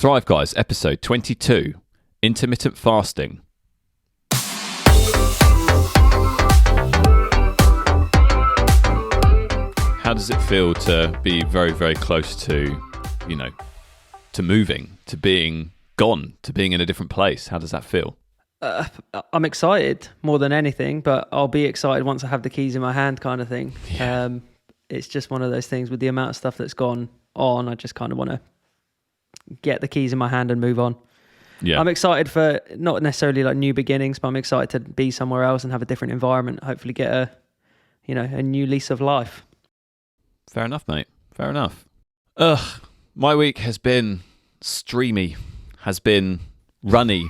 Thrive Guys, episode 22, Intermittent Fasting. How does it feel to be very, very close to, to moving, to being gone, to being in a different place? How does that feel? I'm excited more than anything, but I'll be excited once I have the keys in my hand kind of thing. Yeah. It's just one of those things with the amount of stuff that's gone on. I just kind of want to get the keys in my hand and move on. Yeah. I'm excited for not necessarily like new beginnings, but I'm excited to be somewhere else and have a different environment. Hopefully get a new lease of life. Fair enough, mate. Fair enough. My week has been streamy, has been runny,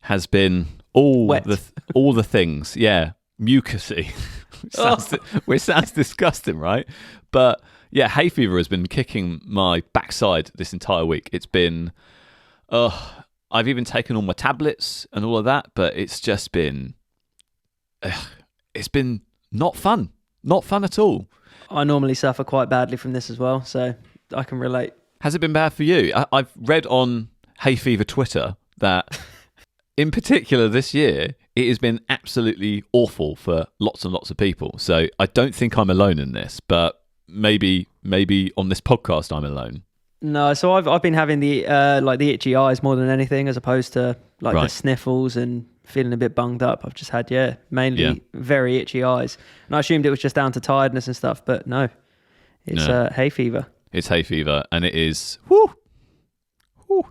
has been all the things. Yeah, mucusy. Which sounds disgusting, right? But yeah, hay fever has been kicking my backside this entire week. It's been, I've even taken all my tablets and all of that, but it's just been, it's been not fun at all. I normally suffer quite badly from this as well, so I can relate. Has it been bad for you? I've read on hay fever Twitter that in particular this year, it has been absolutely awful for lots and lots of people. So I don't think I'm alone in this, but maybe on this podcast I'm alone. No, so I've been having the the itchy eyes more than anything, as opposed to the sniffles and feeling a bit bunged up. I've just had mainly very itchy eyes, and I assumed it was just down to tiredness and stuff, but no, it's hay fever. It's hay fever, and it is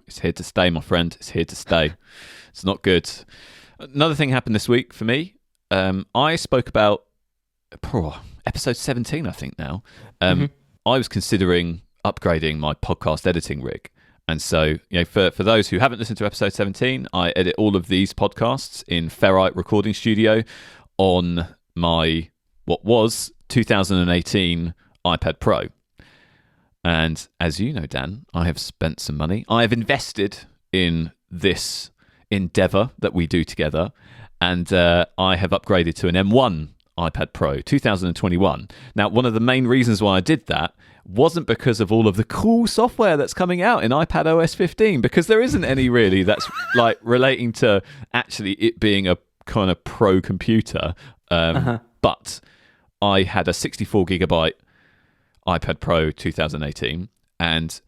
it's here to stay, my friend. It's here to stay. It's not good. Another thing happened this week for me. I spoke about episode 17, I think now. I was considering upgrading my podcast editing rig. And so, for those who haven't listened to episode 17, I edit all of these podcasts in Ferrite Recording Studio on my, what was 2018 iPad Pro. And as you know, Dan, I have spent some money. I have invested in this endeavor that we do together, and I have upgraded to an M1 iPad Pro 2021. Now, one of the main reasons why I did that wasn't because of all of the cool software that's coming out in iPad OS 15, because there isn't any really that's like relating to actually it being a kind of pro computer. But I had a 64 gigabyte iPad Pro 2018, and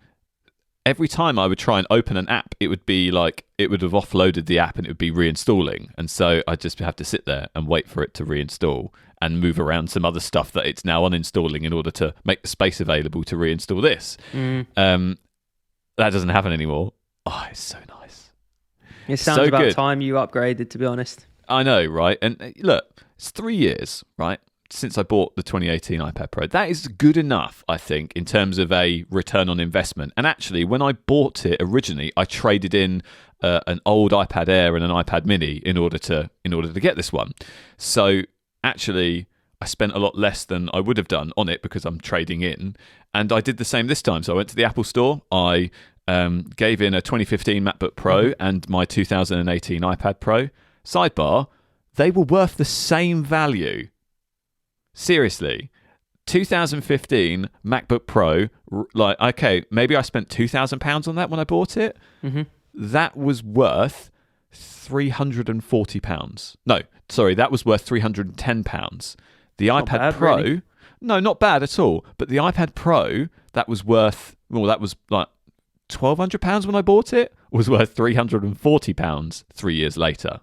every time I would try and open an app, it would be like it would have offloaded the app and it would be reinstalling. And so I just have to sit there and wait for it to reinstall and move around some other stuff that it's now uninstalling in order to make the space available to reinstall this. That doesn't happen anymore. Oh, it's so nice. It sounds so about good. Time you upgraded, to be honest. I know, right? And look, it's 3 years, right, since I bought the 2018 iPad Pro. That is good enough, I think, in terms of a return on investment. And actually, when I bought it originally, I traded in an old iPad Air and an iPad Mini in order to get this one. So actually, I spent a lot less than I would have done on it because I'm trading in. And I did the same this time. So I went to the Apple Store. I gave in a 2015 MacBook Pro and my 2018 iPad Pro. Sidebar, they were worth the same value. Seriously, 2015 MacBook Pro, okay, maybe I spent £2,000 on that when I bought it. That was worth £340. No, sorry, that was worth £310. The iPad bad, Pro, really? No, not bad at all. But the iPad Pro, that was worth, that was like £1,200 when I bought it, was worth £340 3 years later.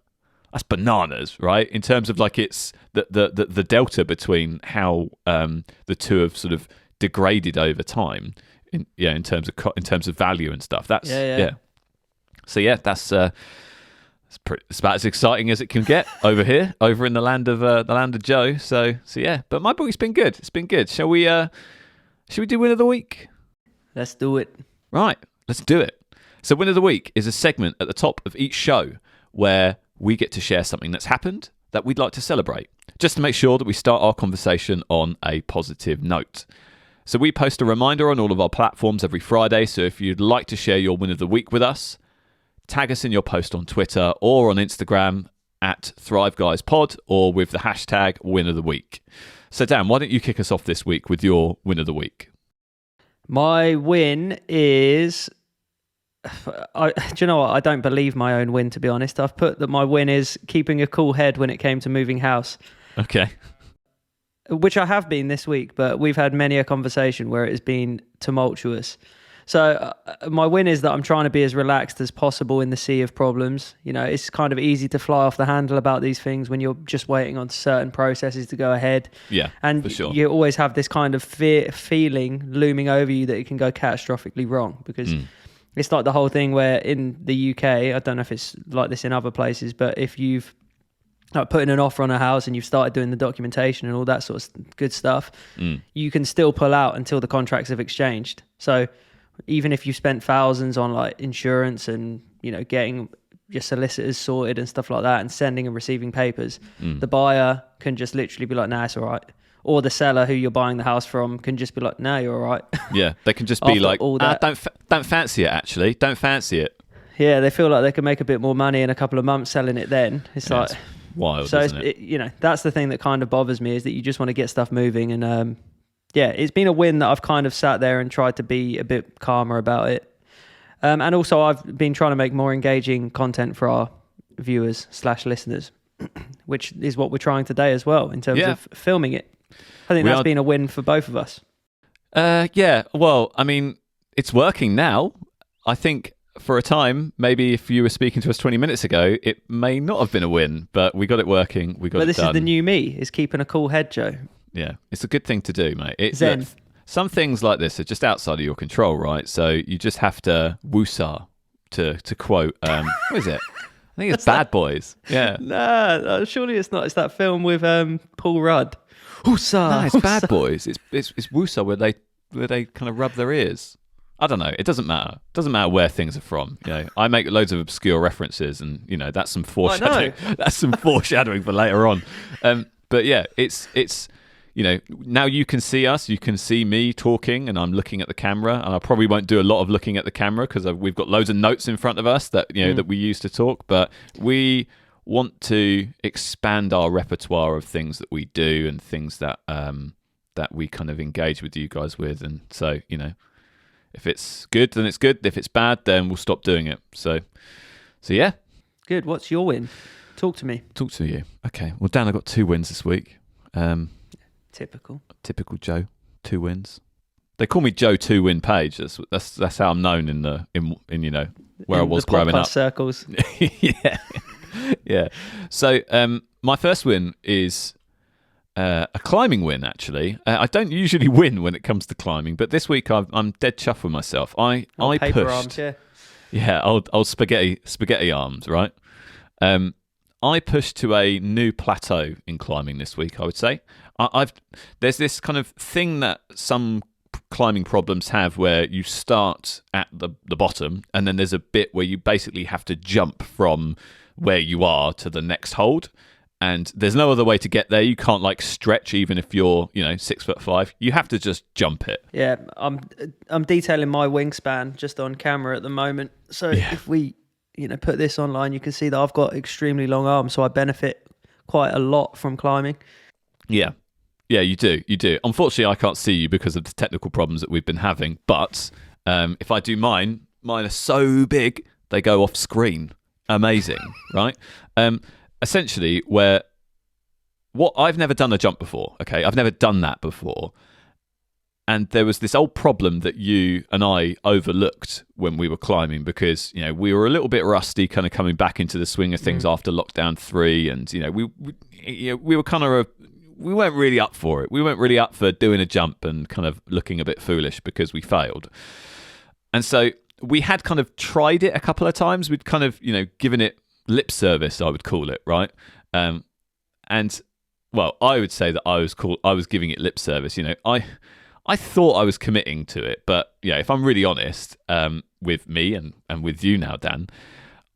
That's bananas, right? In terms of like it's the delta between how the two have sort of degraded over time, in terms of value and stuff. That's So that's it's about as exciting as it can get over here, over in the land of Joe. So yeah. But my book's been good. It's been good. Shall we do Win of the Week? Let's do it. Right, let's do it. So Win of the Week is a segment at the top of each show where we get to share something that's happened that we'd like to celebrate, just to make sure that we start our conversation on a positive note. So we post a reminder on all of our platforms every Friday, so if you'd like to share your Win of the Week with us, tag us in your post on Twitter or on Instagram at ThriveGuysPod or with the hashtag Win of the Week. So Dan, why don't you kick us off this week with your Win of the Week? My win is do you know what? I don't believe my own win, to be honest. I've put that my win is keeping a cool head when it came to moving house, Okay. which I have been this week, but we've had many a conversation where it has been tumultuous. So my win is that I'm trying to be as relaxed as possible in the sea of problems. You know, it's kind of easy to fly off the handle about these things when you're just waiting on certain processes to go ahead. Yeah, and for sure. You always have this kind of feeling looming over you that it can go catastrophically wrong, because it's like the whole thing where in the UK, I don't know if it's like this in other places, but if you've put in an offer on a house and you've started doing the documentation and all that sort of good stuff, you can still pull out until the contracts have exchanged. So even if you spent thousands on like insurance and, you know, getting your solicitors sorted and stuff like that and sending and receiving papers, the buyer can just literally be like, nah, it's all right. Or the seller who you're buying the house from can just be like, no, you're all right. Yeah, they can just be like, all that, don't fancy it, actually. Don't fancy it. Yeah, they feel like they can make a bit more money in a couple of months selling it then. It's like... It's wild, so isn't it? You know, that's the thing that kind of bothers me, is that you just want to get stuff moving. And yeah, it's been a win that I've kind of sat there and tried to be a bit calmer about it. And also I've been trying to make more engaging content for our viewers/listeners, which is what we're trying today as well in terms of filming it. I think that's been a win for both of us. Yeah, well, I mean, it's working now. I think for a time, maybe if you were speaking to us 20 minutes ago, it may not have been a win, but we got it working. We got it done. But this is the new me, is keeping a cool head, Joe. Yeah, it's a good thing to do, mate. Zen. Look, some things like this are just outside of your control, right? So you just have to woosah, to quote, what is it? I think it's Bad Boys. Yeah. Nah, surely it's not. It's that film with Paul Rudd. Woosah. No, it's Bad Boys. It's woosah where they kind of rub their ears. I don't know. It doesn't matter. It doesn't matter where things are from. You know, I make loads of obscure references, and you know that's some foreshadowing. That's some foreshadowing for later on. But yeah, it's you know, now you can see us. You can see me talking, and I'm looking at the camera. And I probably won't do a lot of looking at the camera because we've got loads of notes in front of us that that we use to talk. But we want to expand our repertoire of things that we do and things that that we kind of engage with you guys with. And so, you know, if it's good, then it's good. If it's bad, then we'll stop doing it. So yeah. Good. What's your win? Talk to me. Talk to you. Okay. Well, Dan, I got 2 wins this week. Typical Joe. 2 wins. They call me Joe 2-Win Page. That's how I'm known in you know where I was growing up. Circles. Yeah. So my first win is a climbing win. Actually, I don't usually win when it comes to climbing, but this week I'm dead chuffed with myself. I paper pushed. Arms, yeah. Old spaghetti arms, right? I pushed to a new plateau in climbing this week, I would say. There's this kind of thing that some climbing problems have where you start at the bottom and then there's a bit where you basically have to jump from where you are to the next hold, and there's no other way to get there. You can't like stretch even if you're 6'5". You have to just jump it. Yeah, I'm detailing my wingspan just on camera at the moment. So if we put this online, you can see that I've got extremely long arms, so I benefit quite a lot from climbing. Yeah, you do. Unfortunately, I can't see you because of the technical problems that we've been having. But if I do mine are so big, they go off screen. Amazing, right? Essentially, I've never done a jump before, okay? I've never done that before. And there was this old problem that you and I overlooked when we were climbing because, we were a little bit rusty kind of coming back into the swing of things after lockdown 3. And, we were kind of... we weren't really up for it. We weren't really up for doing a jump and kind of looking a bit foolish because we failed. And so we had kind of tried it a couple of times. We'd kind of, given it lip service, I would call it, right? And, well, I would say that I was giving it lip service. I thought I was committing to it. But, if I'm really honest with me and with you now, Dan,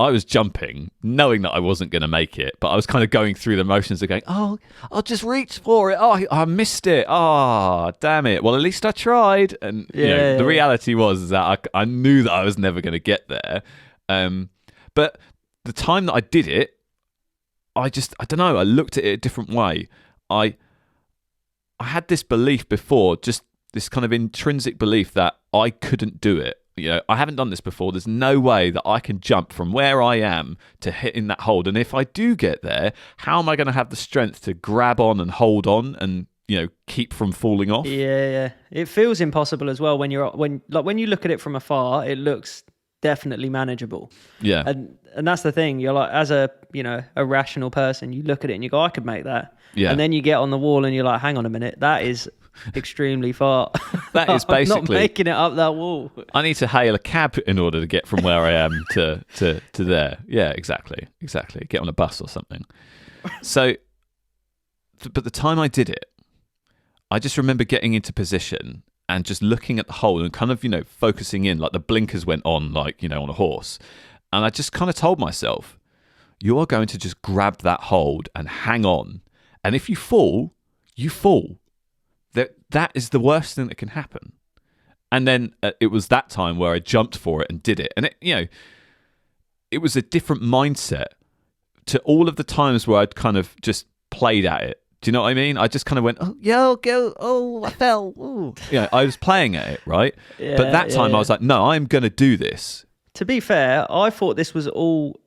I was jumping, knowing that I wasn't going to make it, but I was kind of going through the motions of going, oh, I'll just reach for it. Oh, I missed it. Oh, damn it. Well, at least I tried. And the reality was that I knew that I was never going to get there. But the time that I did it, I don't know, I looked at it a different way. I had this belief before, just this kind of intrinsic belief that I couldn't do it. I haven't done this before. There's no way that I can jump from where I am to hit in that hold. And if I do get there, how am I going to have the strength to grab on and hold on and keep from falling off? Yeah. It feels impossible as well when you look at it from afar. It looks definitely manageable. Yeah. And that's the thing. You're like, as a rational person, you look at it and you go, I could make that. Yeah. And then you get on the wall and you're like, hang on a minute, that is extremely far. That is basically I'm not making it up that wall. I need to hail a cab in order to get from where I am to there. Yeah, exactly. Get on a bus or something. So, but the time I did it, I just remember getting into position and just looking at the hole and kind of, focusing in, like the blinkers went on, like, on a horse. And I just kind of told myself, you are going to just grab that hold and hang on. And if you fall, you fall. That is the worst thing that can happen. And then it was that time where I jumped for it and did it. And it was a different mindset to all of the times where I'd kind of just played at it. Do you know what I mean? I just kind of went, I fell. Ooh. I was playing at it, right? Yeah, but that time I was like, no, I'm going to do this. To be fair, I thought this was all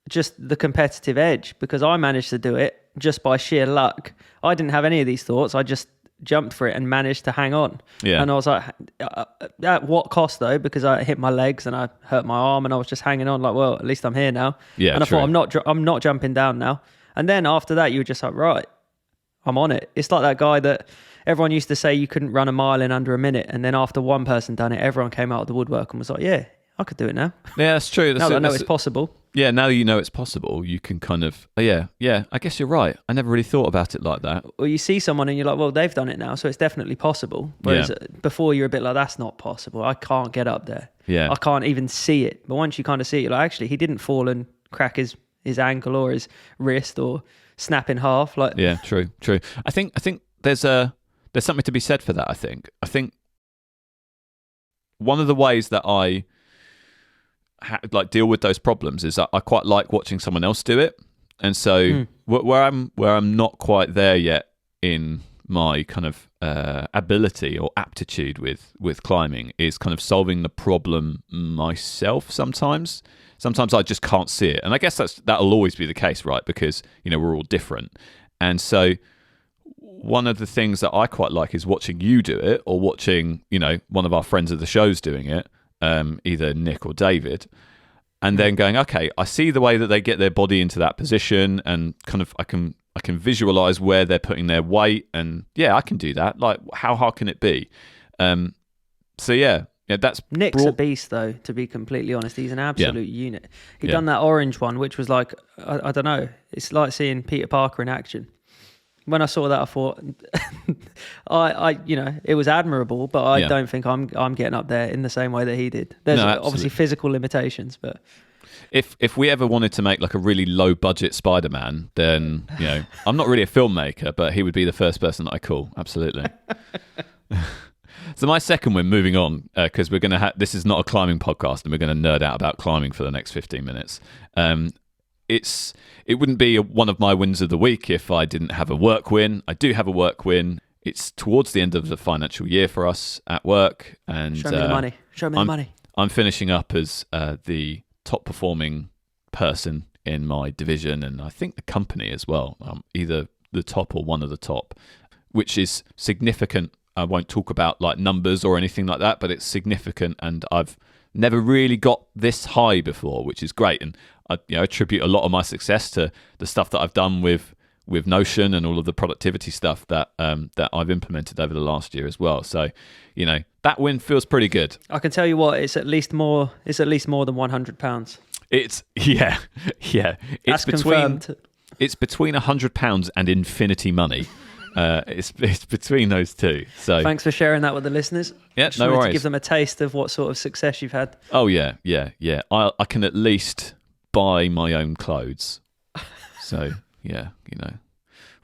just the competitive edge because I managed to do it just by sheer luck. I didn't have any of these thoughts. I just jumped for it and managed to hang on. Yeah. And I was like, at what cost though? Because I hit my legs and I hurt my arm and I was just hanging on like, well, at least I'm here now. Yeah, and I true. thought, I'm not jumping down now. And then after that, you were just like, right, I'm on it. It's like that guy that everyone used to say you couldn't run a mile in under a minute. And then after one person done it, everyone came out of the woodwork and was like, yeah, I could do it now. Yeah, that's true. Now that I know it's possible. Yeah, now you know it's possible, you can kind of, I guess you're right. I never really thought about it like that. Or you see someone and you're like, well, they've done it now, so it's definitely possible. Whereas before you're a bit like, that's not possible. I can't get up there. Yeah. I can't even see it. But once you kind of see it, you're like, actually, he didn't fall and crack his ankle or his wrist or snap in half. Like, yeah, true. I think there's something to be said for that. I think one of the ways that I deal with those problems is that I quite like watching someone else do it, and so where I'm not quite there yet in my kind of ability or aptitude with climbing is kind of solving the problem myself. Sometimes I just can't see it, and I guess that'll always be the case, right? Because we're all different, and so one of the things that I quite like is watching you do it, or watching one of our friends of the show's doing it. Either Nick or David, and then going, okay, I see the way that they get their body into that position, and kind of I can visualize where they're putting their weight, and I can do that. Like, how hard can it be? That's Nick's a beast, though. To be completely honest, he's an absolute unit. He done that orange one, which was like, I don't know. It's like seeing Peter Parker in action. When I saw that, I thought, it was admirable, but I don't think I'm getting up there in the same way that he did. There's obviously physical limitations, but if we ever wanted to make like a really low budget Spider-Man, then I'm not really a filmmaker, but he would be the first person that I call. Absolutely. So my second win, moving on, because we're gonna this is not a climbing podcast, and we're gonna nerd out about climbing for the next 15 minutes. It wouldn't be one of my wins of the week if I didn't have a work win. I do have a work win. It's towards the end of the financial year for us at work, and show me the money. Show me the money. I'm finishing up as the top performing person in my division, and I think the company as well. Either the top or one of the top, which is significant. I won't talk about like numbers or anything like that, but it's significant, and I've never really got this high before, which is great. And I attribute a lot of my success to the stuff that I've done with Notion and all of the productivity stuff that I've implemented over the last year as well. So, that win feels pretty good. I can tell you what, it's at least more than £100. It's It's confirmed. It's between £100 and infinity money. It's between those two. So thanks for sharing that with the listeners. Yeah, Just no wanted worries. to give them a taste of what sort of success you've had. Oh yeah. I can at least buy my own clothes. So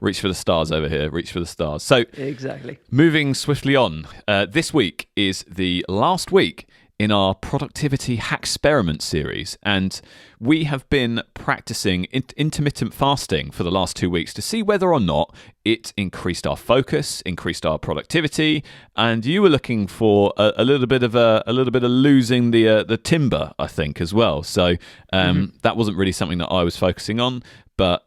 reach for the stars over here. Reach for the stars. So exactly. Moving swiftly on. This week is the last week in our productivity hack experiment series, and we have been practicing intermittent fasting for the last 2 weeks to see whether or not it increased our focus, increased our productivity, and you were looking for a little bit of losing the timber, I think, as well. So that wasn't really something that I was focusing on, but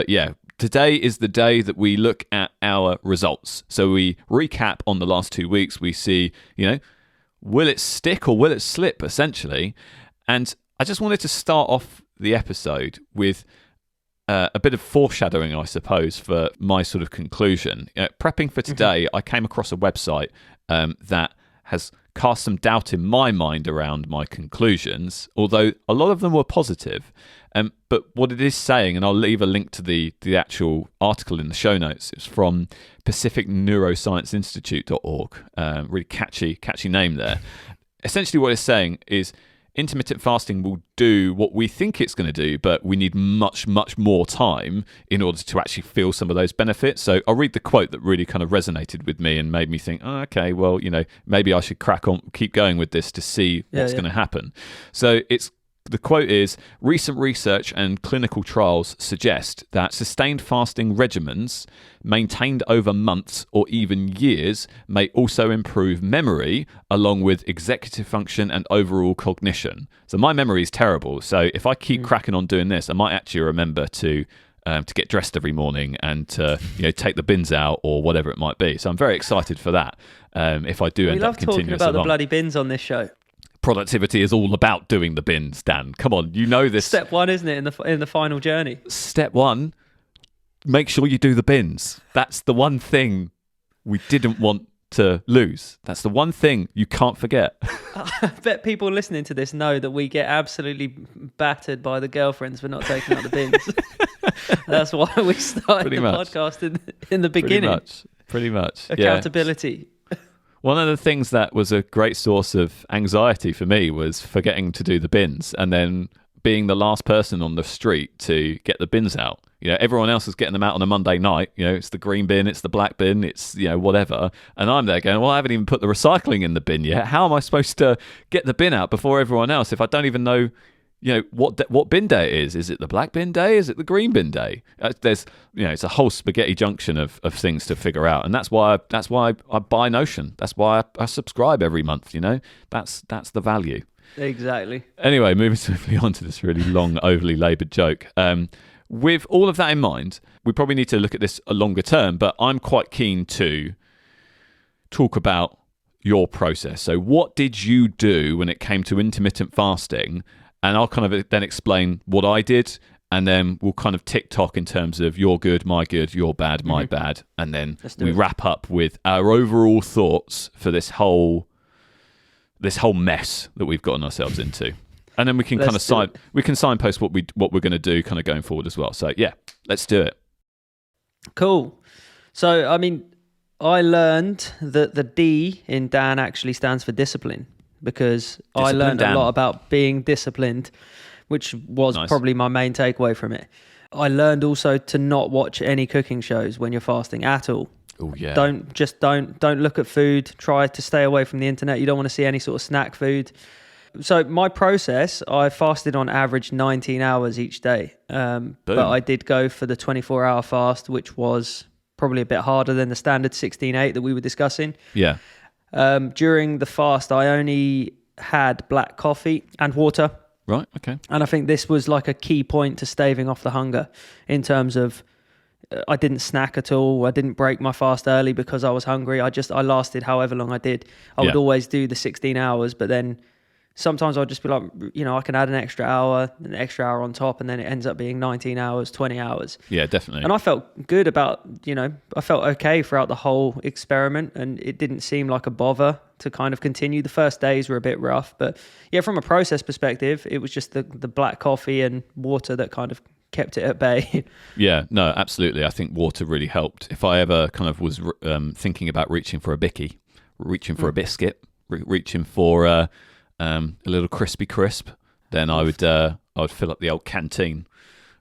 yeah. Today is the day that we look at our results. So we recap on the last 2 weeks. We see, will it stick or will it slip, essentially? And I just wanted to start off the episode with a bit of foreshadowing, I suppose, for my sort of conclusion. Prepping for today, I came across a website that has cast some doubt in my mind around my conclusions, although a lot of them were positive. But what it is saying, and I'll leave a link to the actual article in the show notes, it's from pacificneuroscienceinstitute.org. Really catchy name there. Essentially what it's saying is intermittent fasting will do what we think it's going to do, but we need much, much more time in order to actually feel some of those benefits. So I'll read the quote that really kind of resonated with me and made me think, oh, okay, well, maybe I should crack on, keep going with this to see what's going to happen. So the quote is, recent research and clinical trials suggest that sustained fasting regimens maintained over months or even years may also improve memory along with executive function and overall cognition. So my memory is terrible. So if I keep cracking on doing this, I might actually remember to get dressed every morning and to take the bins out or whatever it might be. So I'm very excited for that. If I do end up continuing we love talking about the bloody bins on this show. Productivity is all about doing the bins, Dan. Come on, you know this. Step one, isn't it, in the final journey? Step one, make sure you do the bins. That's the one thing we didn't want to lose. That's the one thing you can't forget. I bet people listening to this know that we get absolutely battered by the girlfriends for not taking out the bins. That's why we started podcast in the beginning. Pretty much. Accountability. Yeah. One of the things that was a great source of anxiety for me was forgetting to do the bins and then being the last person on the street to get the bins out. Everyone else is getting them out on a Monday night. It's the green bin, it's the black bin, it's, whatever. And I'm there going, well, I haven't even put the recycling in the bin yet. How am I supposed to get the bin out before everyone else if I don't even know what bin day it is? Is it the black bin day? Is it the green bin day? There's, it's a whole spaghetti junction of things to figure out, and that's why I buy Notion. That's why I subscribe every month. That's the value. Exactly. Anyway, moving swiftly on to this really long, overly laboured joke. With all of that in mind, we probably need to look at this a longer term. But I'm quite keen to talk about your process. So, what did you do when it came to intermittent fasting? And I'll kind of then explain what I did, and then we'll kind of tick-tock in terms of your good, my good, your bad, my bad, and then we wrap up with our overall thoughts for this whole mess that we've gotten ourselves into. And then we can signpost what we're going to do kind of going forward as well. So yeah, let's do it. Cool. So I learned that the D in Dan actually stands for discipline. Because I learned a lot about being disciplined, which was probably my main takeaway from it. I learned also to not watch any cooking shows when you're fasting at all. Oh yeah. Don't look at food. Try to stay away from the internet. You don't want to see any sort of snack food. So my process, I fasted on average 19 hours each day. But I did go for the 24-hour fast, which was probably a bit harder than the standard 16-8 that we were discussing. Yeah. During the fast, I only had black coffee and water. Right, okay. And I think this was like a key point to staving off the hunger in terms of I didn't snack at all. I didn't break my fast early because I was hungry. I lasted however long I did. I would always do the 16 hours, but then sometimes I'll just be like, I can add an extra hour on top, and then it ends up being 19 hours, 20 hours. Yeah, definitely. And I felt good about, I felt okay throughout the whole experiment, and it didn't seem like a bother to kind of continue. The first days were a bit rough, but yeah, from a process perspective, it was just the black coffee and water that kind of kept it at bay. Yeah, no, absolutely. I think water really helped. If I ever kind of was thinking about reaching for a bicky, reaching for a biscuit, reaching for a little crispy crisp, then I would fill up the old canteen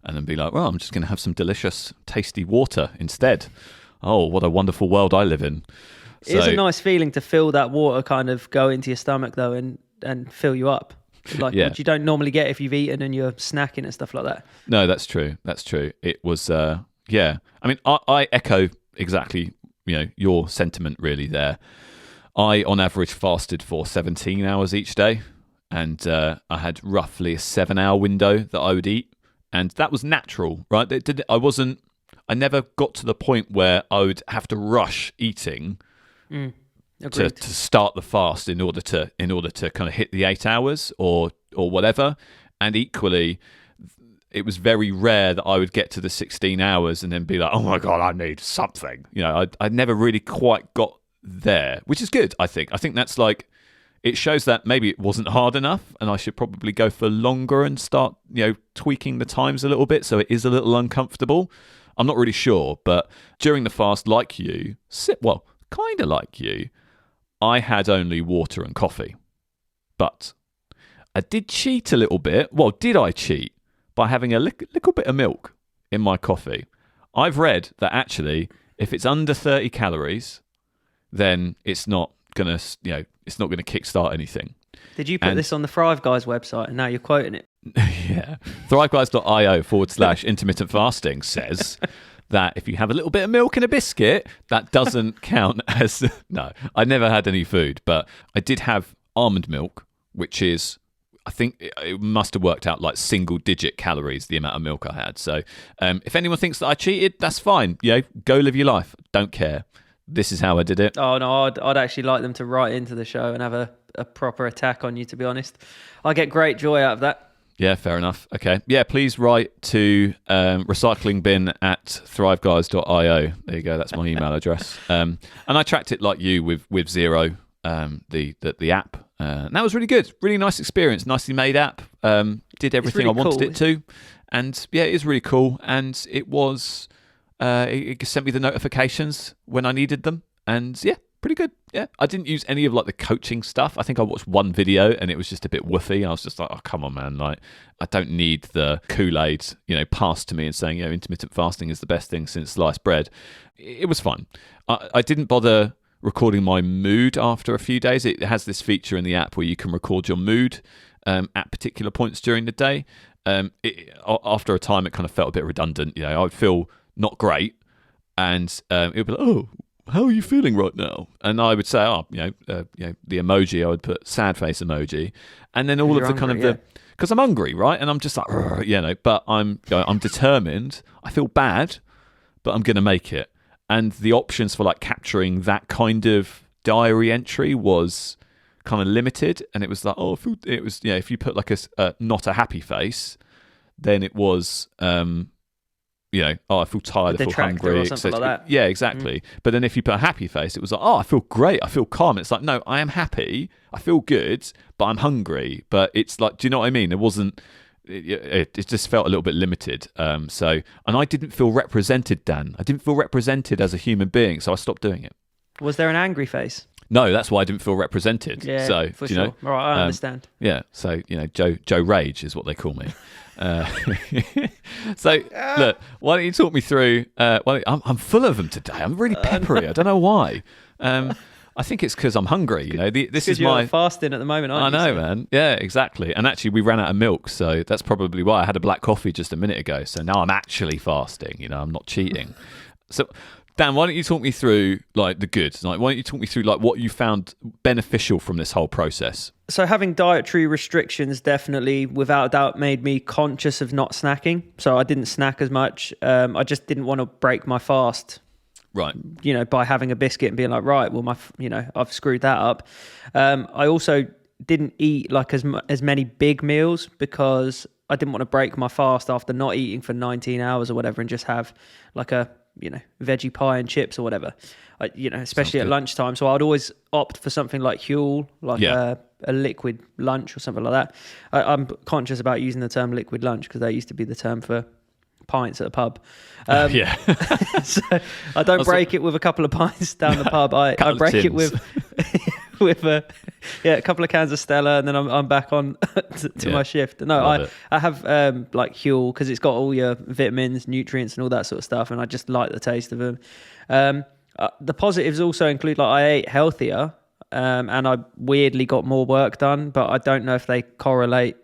and then be like, well, I'm just going to have some delicious, tasty water instead. Oh, what a wonderful world I live in. It is a nice feeling to feel that water kind of go into your stomach, though, and and fill you up, like which you don't normally get if you've eaten and you're snacking and stuff like that. No, that's true. It was yeah. I mean, I echo exactly your sentiment really there. I on average fasted for 17 hours each day, and I had roughly a 7-hour window that I would eat, and that was natural, right? I never got to the point where I would have to rush eating to start the fast in order to kind of hit the 8 hours or whatever. And equally, it was very rare that I would get to the 16 hours and then be like, oh my God, I need something. I never really quite got there, which is good, I think. I think that's like, it shows that maybe it wasn't hard enough and I should probably go for longer and start, tweaking the times a little bit so it is a little uncomfortable. I'm not really sure, but during the fast, like you, kind of like you, I had only water and coffee. But I did cheat a little bit. Well, did I cheat? By having a little bit of milk in my coffee. I've read that actually, if it's under 30 calories, then it's not gonna kickstart anything. Did you put this on the Thrive Guys website and now you're quoting it? Yeah. ThriveGuys.io/intermittent fasting says that if you have a little bit of milk in a biscuit, that doesn't count as... No, I never had any food, but I did have almond milk, which is... I think it must have worked out like single-digit calories, the amount of milk I had. So if anyone thinks that I cheated, that's fine. Go live your life. Don't care. This is how I did it. Oh, no, I'd actually like them to write into the show and have a proper attack on you, to be honest. I get great joy out of that. Yeah, fair enough. Okay. Yeah, please write to recyclingbin@thriveguys.io. There you go. That's my email address. And I tracked it like you with Zero, the app. And that was really good. Really nice experience. Nicely made app. Did everything really I wanted it to. And yeah, it is really cool. And it was, it sent me the notifications when I needed them. And yeah, pretty good. Yeah. I didn't use any of like the coaching stuff. I think I watched one video and it was just a bit woofy. I was just like, oh, come on, man. Like, I don't need the Kool-Aid, passed to me and saying, intermittent fasting is the best thing since sliced bread. It was fun. I didn't bother recording my mood after a few days. It has this feature in the app where you can record your mood at particular points during the day. After a time, it kind of felt a bit redundant. I would feel not great, and it would be like, oh, how are you feeling right now? And I would say, the emoji. I would put sad face emoji, and then all of the kind of because I'm hungry, right? And I'm just like, but I'm determined. I feel bad, but I'm going to make it. And the options for like capturing that kind of diary entry was kind of limited. And it was like, if you put like a not a happy face, then it was, I feel tired, I feel hungry. Or something like that. Yeah, exactly. But then if you put a happy face, it was like, I feel great, I feel calm. It's like, no, I am happy, I feel good, but I'm hungry. But it's like, do you know what I mean? It wasn't. It just felt a little bit limited. And I didn't feel represented, Dan. I didn't feel represented as a human being, so I stopped doing it. Was there an angry face? No, that's why I didn't feel represented. Yeah, so, for sure. All right, I understand. Yeah, so Joe Rage is what they call me. So look, why don't you talk me through? I'm full of them today. I'm really peppery. I don't know why. I think it's because I'm hungry. This is you're fasting at the moment, aren't you? I know, man. Yeah, exactly. And actually, we ran out of milk, so that's probably why I had a black coffee just a minute ago. So now I'm actually fasting. I'm not cheating. So, Dan, why don't you talk me through like the goods? Like, why don't you talk me through like what you found beneficial from this whole process? So having dietary restrictions definitely, without a doubt, made me conscious of not snacking. So I didn't snack as much. I just didn't want to break my fast. Right. By having a biscuit and being like, right, well, I've screwed that up. I also didn't eat like as many big meals because I didn't want to break my fast after not eating for 19 hours or whatever and just have like a, veggie pie and chips or whatever, especially at lunchtime. So I'd always opt for something like Huel, like a liquid lunch or something like that. I'm conscious about using the term liquid lunch because that used to be the term for pints at a pub. So I don't break it with a couple of pints down the pub. I break it with a couple of cans of Stella, and then I'm back on to my shift. No, I have like Huel because it's got all your vitamins, nutrients, and all that sort of stuff, and I just like the taste of them. The positives also include like I ate healthier. and I weirdly got more work done, but I don't know if they correlate.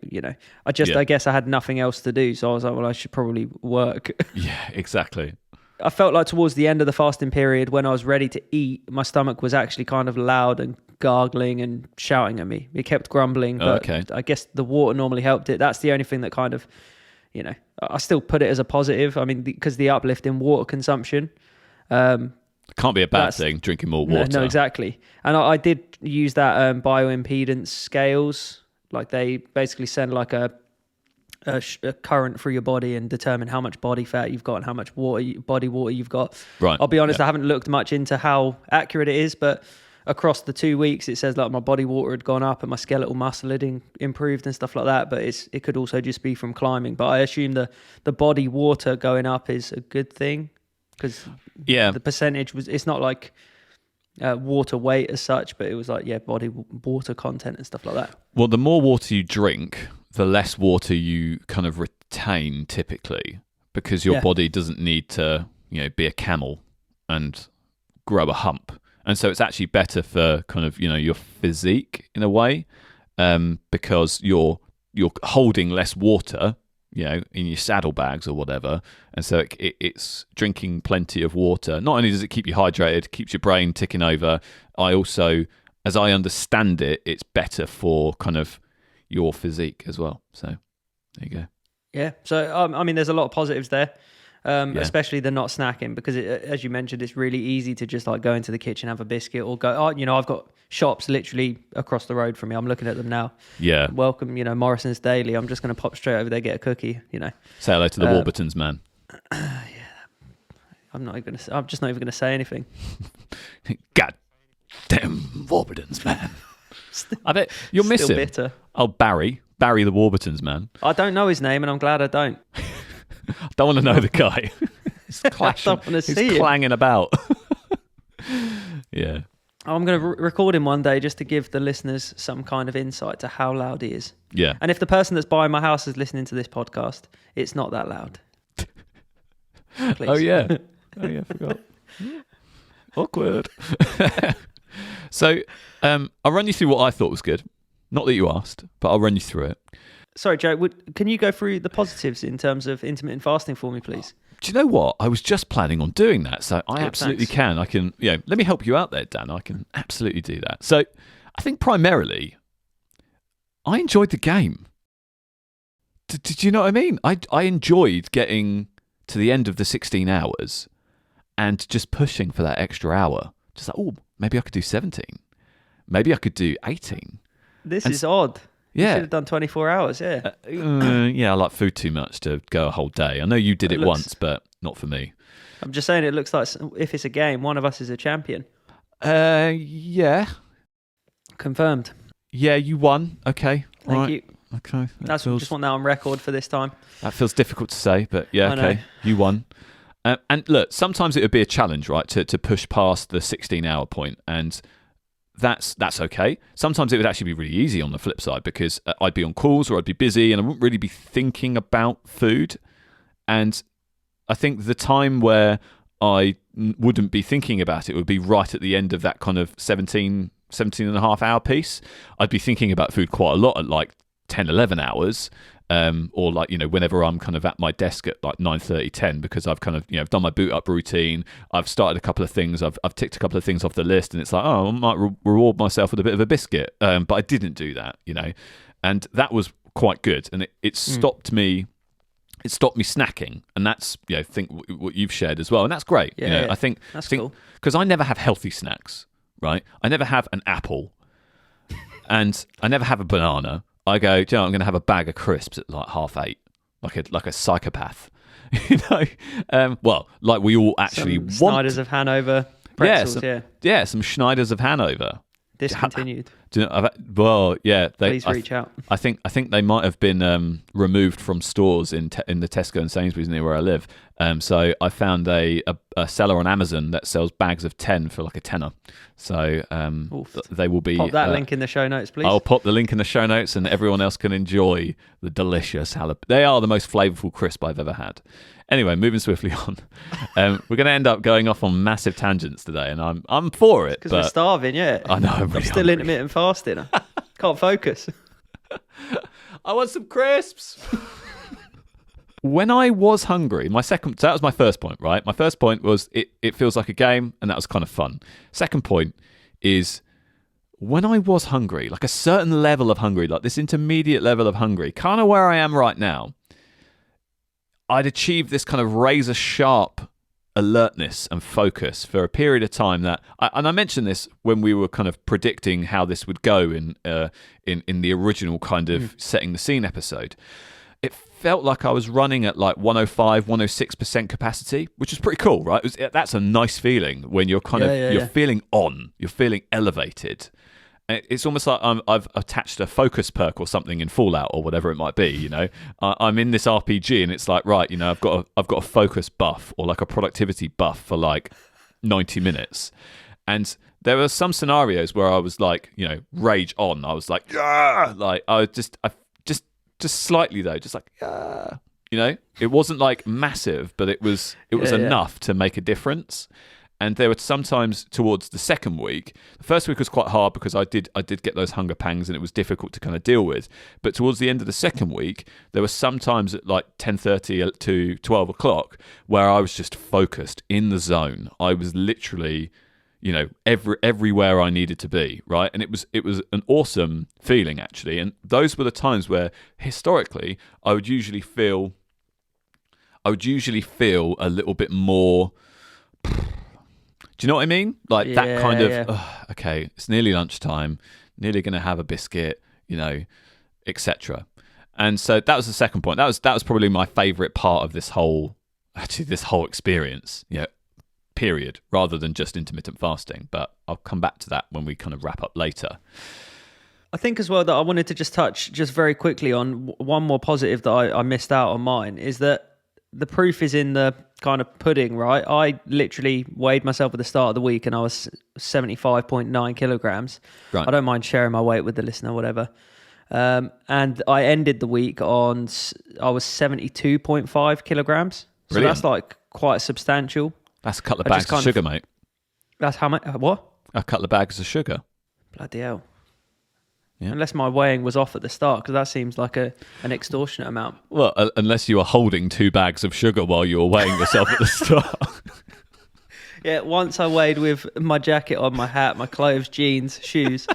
I guess I had nothing else to do, so I was like, well, I should probably work. Yeah, exactly. I felt like towards the end of the fasting period, when I was ready to eat, my stomach was actually kind of loud and gargling and shouting at me. It kept grumbling, but I guess the water normally helped it. That's the only thing that kind of, I still put it as a positive. I mean, because the uplift in water consumption. Can't be a bad thing, drinking more water. No, exactly. And I did use that bioimpedance scales. Like they basically send like a current through your body and determine how much body fat you've got and how much body water you've got. Right. I'll be honest, I haven't looked much into how accurate it is, but across the 2 weeks, it says like my body water had gone up and my skeletal muscle had improved and stuff like that. But it could also just be from climbing. But I assume the body water going up is a good thing because the percentage it's not like water weight as such, but it was like body water content and stuff like that. Well, the more water you drink, the less water you kind of retain typically, because your body doesn't need to be a camel and grow a hump, and so it's actually better for kind of your physique in a way, because you're holding less water in your saddlebags or whatever, and so it's drinking plenty of water. Not only does it keep you hydrated, keeps your brain ticking over, as I understand it, it's better for kind of your physique as well. So there you go. Yeah. So I mean, there's a lot of positives there, especially the not snacking, because as you mentioned, it's really easy to just like go into the kitchen, have a biscuit, or go. I've got shops literally across the road from me. I'm looking at them now. Yeah. Welcome, Morrison's Daily. I'm just going to pop straight over there, get a cookie. Say hello to the Warburtons, man. Yeah. I'm just not even going to say anything. God damn Warburtons, man. I bet you'll miss him. Bitter. Oh, Barry the Warburtons, man. I don't know his name, and I'm glad I don't. I don't want to know the guy. He's clashing. I don't want to see him. Clanging about. Yeah. I'm going to record him one day just to give the listeners some kind of insight to how loud he is. Yeah. And if the person that's buying my house is listening to this podcast, it's not that loud. Please. Oh, yeah. I forgot. Awkward. So I'll run you through what I thought was good. Not that you asked, but I'll run you through it. Sorry, Joe, can you go through the positives in terms of intermittent fasting for me, please? Do you know what? I was just planning on doing that, so I absolutely can. I can, let me help you out there, Dan. I can absolutely do that. So I think primarily, I enjoyed the game. Did you know what I mean? I enjoyed getting to the end of the 16 hours and just pushing for that extra hour. Just like, maybe I could do 17. Maybe I could do 18. This is odd. Yeah. You should have done 24 hours, yeah. Yeah, I like food too much to go a whole day. I know you did it once, but not for me. I'm just saying it looks like if it's a game, one of us is a champion. Yeah. Confirmed. Yeah, you won. Okay. Thank you. Okay. Just want that on record for this time. That feels difficult to say, but yeah, okay. You won. And look, sometimes it would be a challenge, right, to push past the 16-hour point, and that's okay. Sometimes it would actually be really easy on the flip side, because I'd be on calls or I'd be busy and I wouldn't really be thinking about food. And I think the time where I wouldn't be thinking about it would be right at the end of that kind of 17 and a half hour piece. I'd be thinking about food quite a lot at like 10, 11 hours. Or like, whenever I'm kind of at my desk at like 9:30, 10, because I've kind of, done my boot up routine. I've started a couple of things. I've ticked a couple of things off the list, and it's like, I might reward myself with a bit of a biscuit. But I didn't do that, and that was quite good. And it stopped me. It stopped me snacking, and that's think what you've shared as well, and that's great. Yeah, I think that's cool, because I never have healthy snacks, right? I never have an apple, and I never have a banana. I go, I'm going to have a bag of crisps at like 8:30, like a psychopath, well, like we all actually want. Schneiders of Hanover pretzels, some Schneiders of Hanover. Discontinued. Do you know, well, yeah. Please reach out. I think they might have been removed from stores in the Tesco and Sainsbury's near where I live. So I found a seller on Amazon that sells bags of 10 for like a tenner. So they will be. Pop that link in the show notes, please. I'll pop the link in the show notes, and everyone else can enjoy the delicious jalapeno. They are the most flavorful crisp I've ever had. Anyway, moving swiftly on. We're going to end up going off on massive tangents today, and I'm for it. Because we're starving, yeah. I know. I'm still hungry. Intermittent fasting. Can't focus. I want some crisps. When I was hungry, so that was my first point, right? My first point was it feels like a game, and that was kind of fun. Second point is when I was hungry, like a certain level of hungry, like this intermediate level of hungry, kind of where I am right now, I'd achieved this kind of razor sharp alertness and focus for a period of time and I mentioned this when we were kind of predicting how this would go in the original kind of setting the scene episode. It felt like I was running at like 105, 106% capacity, which is pretty cool, right? That's a nice feeling when you're kind you're feeling you're feeling elevated. It's almost like I've attached a focus perk or something in Fallout or whatever it might be. You know, I'm in this RPG and it's like, right, you know, I've got a focus buff or like a productivity buff for like 90 minutes, and there were some scenarios where I was like, you know, rage on. I was like, yeah, like I just slightly though, just like, yeah, you know, it wasn't like massive, but it was enough to make a difference. And there were sometimes towards the second week. The first week was quite hard because I did get those hunger pangs and it was difficult to kind of deal with. But towards the end of the second week, there were some times at like 10:30 to 12 o'clock where I was just focused in the zone. I was literally, you know, everywhere I needed to be, right? And it was an awesome feeling actually. And those were the times where historically I would usually feel a little bit more. Do you know what I mean? Like that kind of, okay, it's nearly lunchtime, nearly going to have a biscuit, you know, etc. And so that was the second point. That was probably my favourite part of this whole experience, you know, period, rather than just intermittent fasting. But I'll come back to that when we kind of wrap up later. I think as well that I wanted to just touch just very quickly on one more positive that I missed out on mine is that the proof is in the kind of pudding, right? I literally weighed myself at the start of the week and I was 75.9 kilograms. Right. I don't mind sharing my weight with the listener, whatever. And I ended the week I was 72.5 kilograms. So Brilliant. That's like quite substantial. That's a couple of bags of sugar, mate. That's how much? What? A couple of bags of sugar. Bloody hell. Yeah. Unless my weighing was off at the start, because that seems like an extortionate amount. Well, unless you were holding 2 bags of sugar while you were weighing yourself at the start. Yeah, once I weighed with my jacket on, my hat, my clothes, jeans, shoes.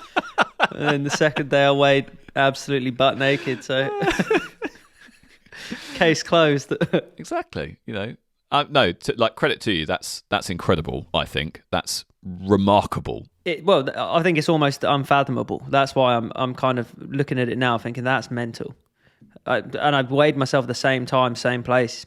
And then the second day I weighed absolutely butt naked. So case closed. Exactly. You know, no, like credit to you. That's incredible. I think that's remarkable. Well, I think it's almost unfathomable. That's why I'm kind of looking at it now, thinking that's mental. And I've weighed myself at the same time, same place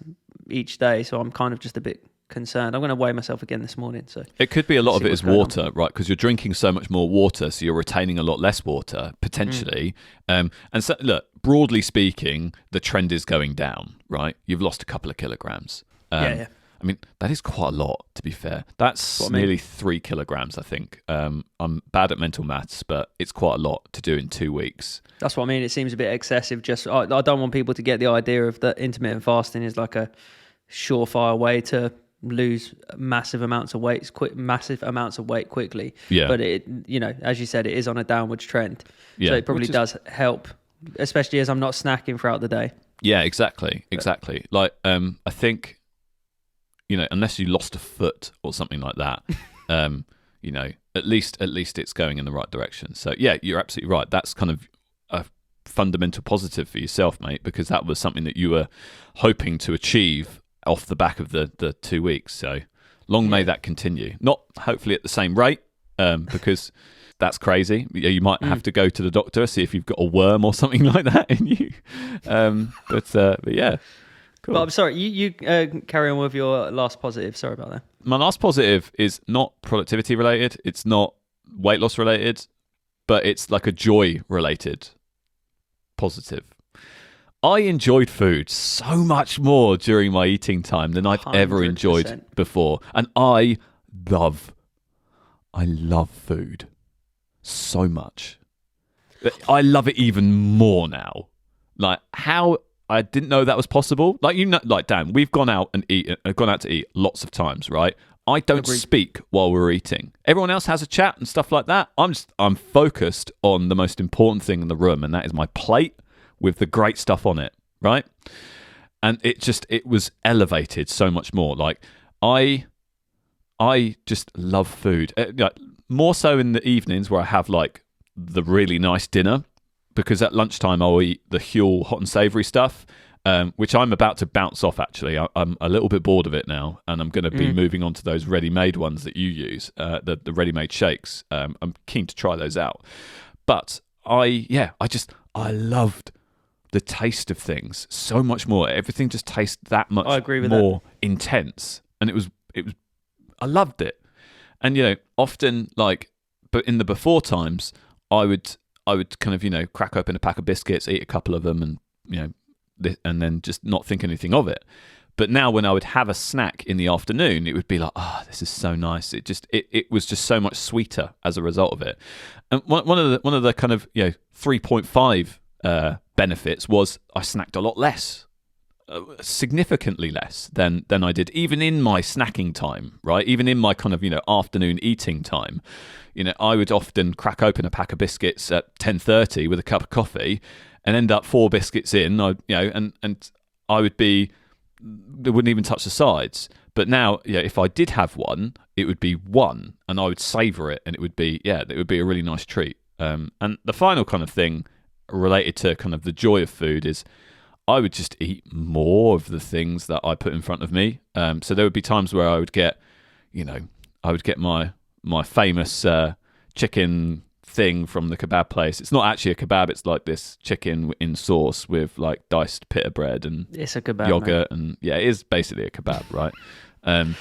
each day, so I'm kind of just a bit concerned. I'm going to weigh myself again this morning. So it could be a lot of it is water, right? Because you're drinking so much more water, so you're retaining a lot less water potentially. And so, look, broadly speaking, the trend is going down, right? You've lost a couple of kilograms. Yeah. I mean, that is quite a lot, to be fair. That's nearly 3 kilograms, I think. I'm bad at mental maths, but it's quite a lot to do in 2 weeks. That's what I mean. It seems a bit excessive. I don't want people to get the idea of that intermittent fasting is like a surefire way to lose massive amounts of weight quickly. Yeah. But it, you know, as you said, it is on a downwards trend. Yeah. So it probably does help, especially as I'm not snacking throughout the day. Yeah, exactly. Like, I think, you know, unless you lost a foot or something like that, you know, at least it's going in the right direction. So yeah, you're absolutely right. That's kind of a fundamental positive for yourself, mate, because that was something that you were hoping to achieve off the back of the 2 weeks. So long may that continue. Not hopefully at the same rate, because that's crazy. You might have to go to the doctor, see if you've got a worm or something like that in you. But yeah. Cool. But I'm sorry, you carry on with your last positive. Sorry about that. My last positive is not productivity related. It's not weight loss related. but it's like a joy related positive. I enjoyed food so much more during my eating time than I've ever 100%. enjoyed before. And I love food so much. I love it even more now. Like, how I didn't know that was possible. Like, like Dan, we've gone out to eat lots of times, right? I don't Agreed. speak while we're eating. Everyone else has a chat and stuff like that. I'm focused on the most important thing in the room, and that is my plate with the great stuff on it, right? And it was elevated so much more. Like, I just love food. Like, more so in the evenings where I have like the really nice dinner, because at lunchtime I'll eat the Huel hot and savoury stuff, which I'm about to bounce off, actually. I'm a little bit bored of it now, and I'm going to be moving on to those ready-made ones that you use, the ready-made shakes. I'm keen to try those out. But I loved the taste of things so much more. Everything just tastes that much more intense. And it was I loved it. And, often, like, but in the before times, I would kind of, crack open a pack of biscuits, eat a couple of them, and, and then just not think anything of it. But now when I would have a snack in the afternoon, it would be like, this is so nice. It was just so much sweeter as a result of it. And one of the kind of 3.5 benefits was I snacked a lot less, significantly less than I did, even in my snacking time, right? Even in my kind of afternoon eating time, I would often crack open a pack of biscuits at 10:30 with a cup of coffee, and end up 4 biscuits in. And I would be. They wouldn't even touch the sides. But now, if I did have one, it would be one, and I would savor it, and it would be a really nice treat. And the final kind of thing related to kind of the joy of food is I would just eat more of the things that I put in front of me. So there would be times where I would get, my famous chicken thing from the kebab place. It's not actually a kebab. It's like this chicken in sauce with like diced pita bread and it's a kebab, yogurt, and it is basically a kebab, right? And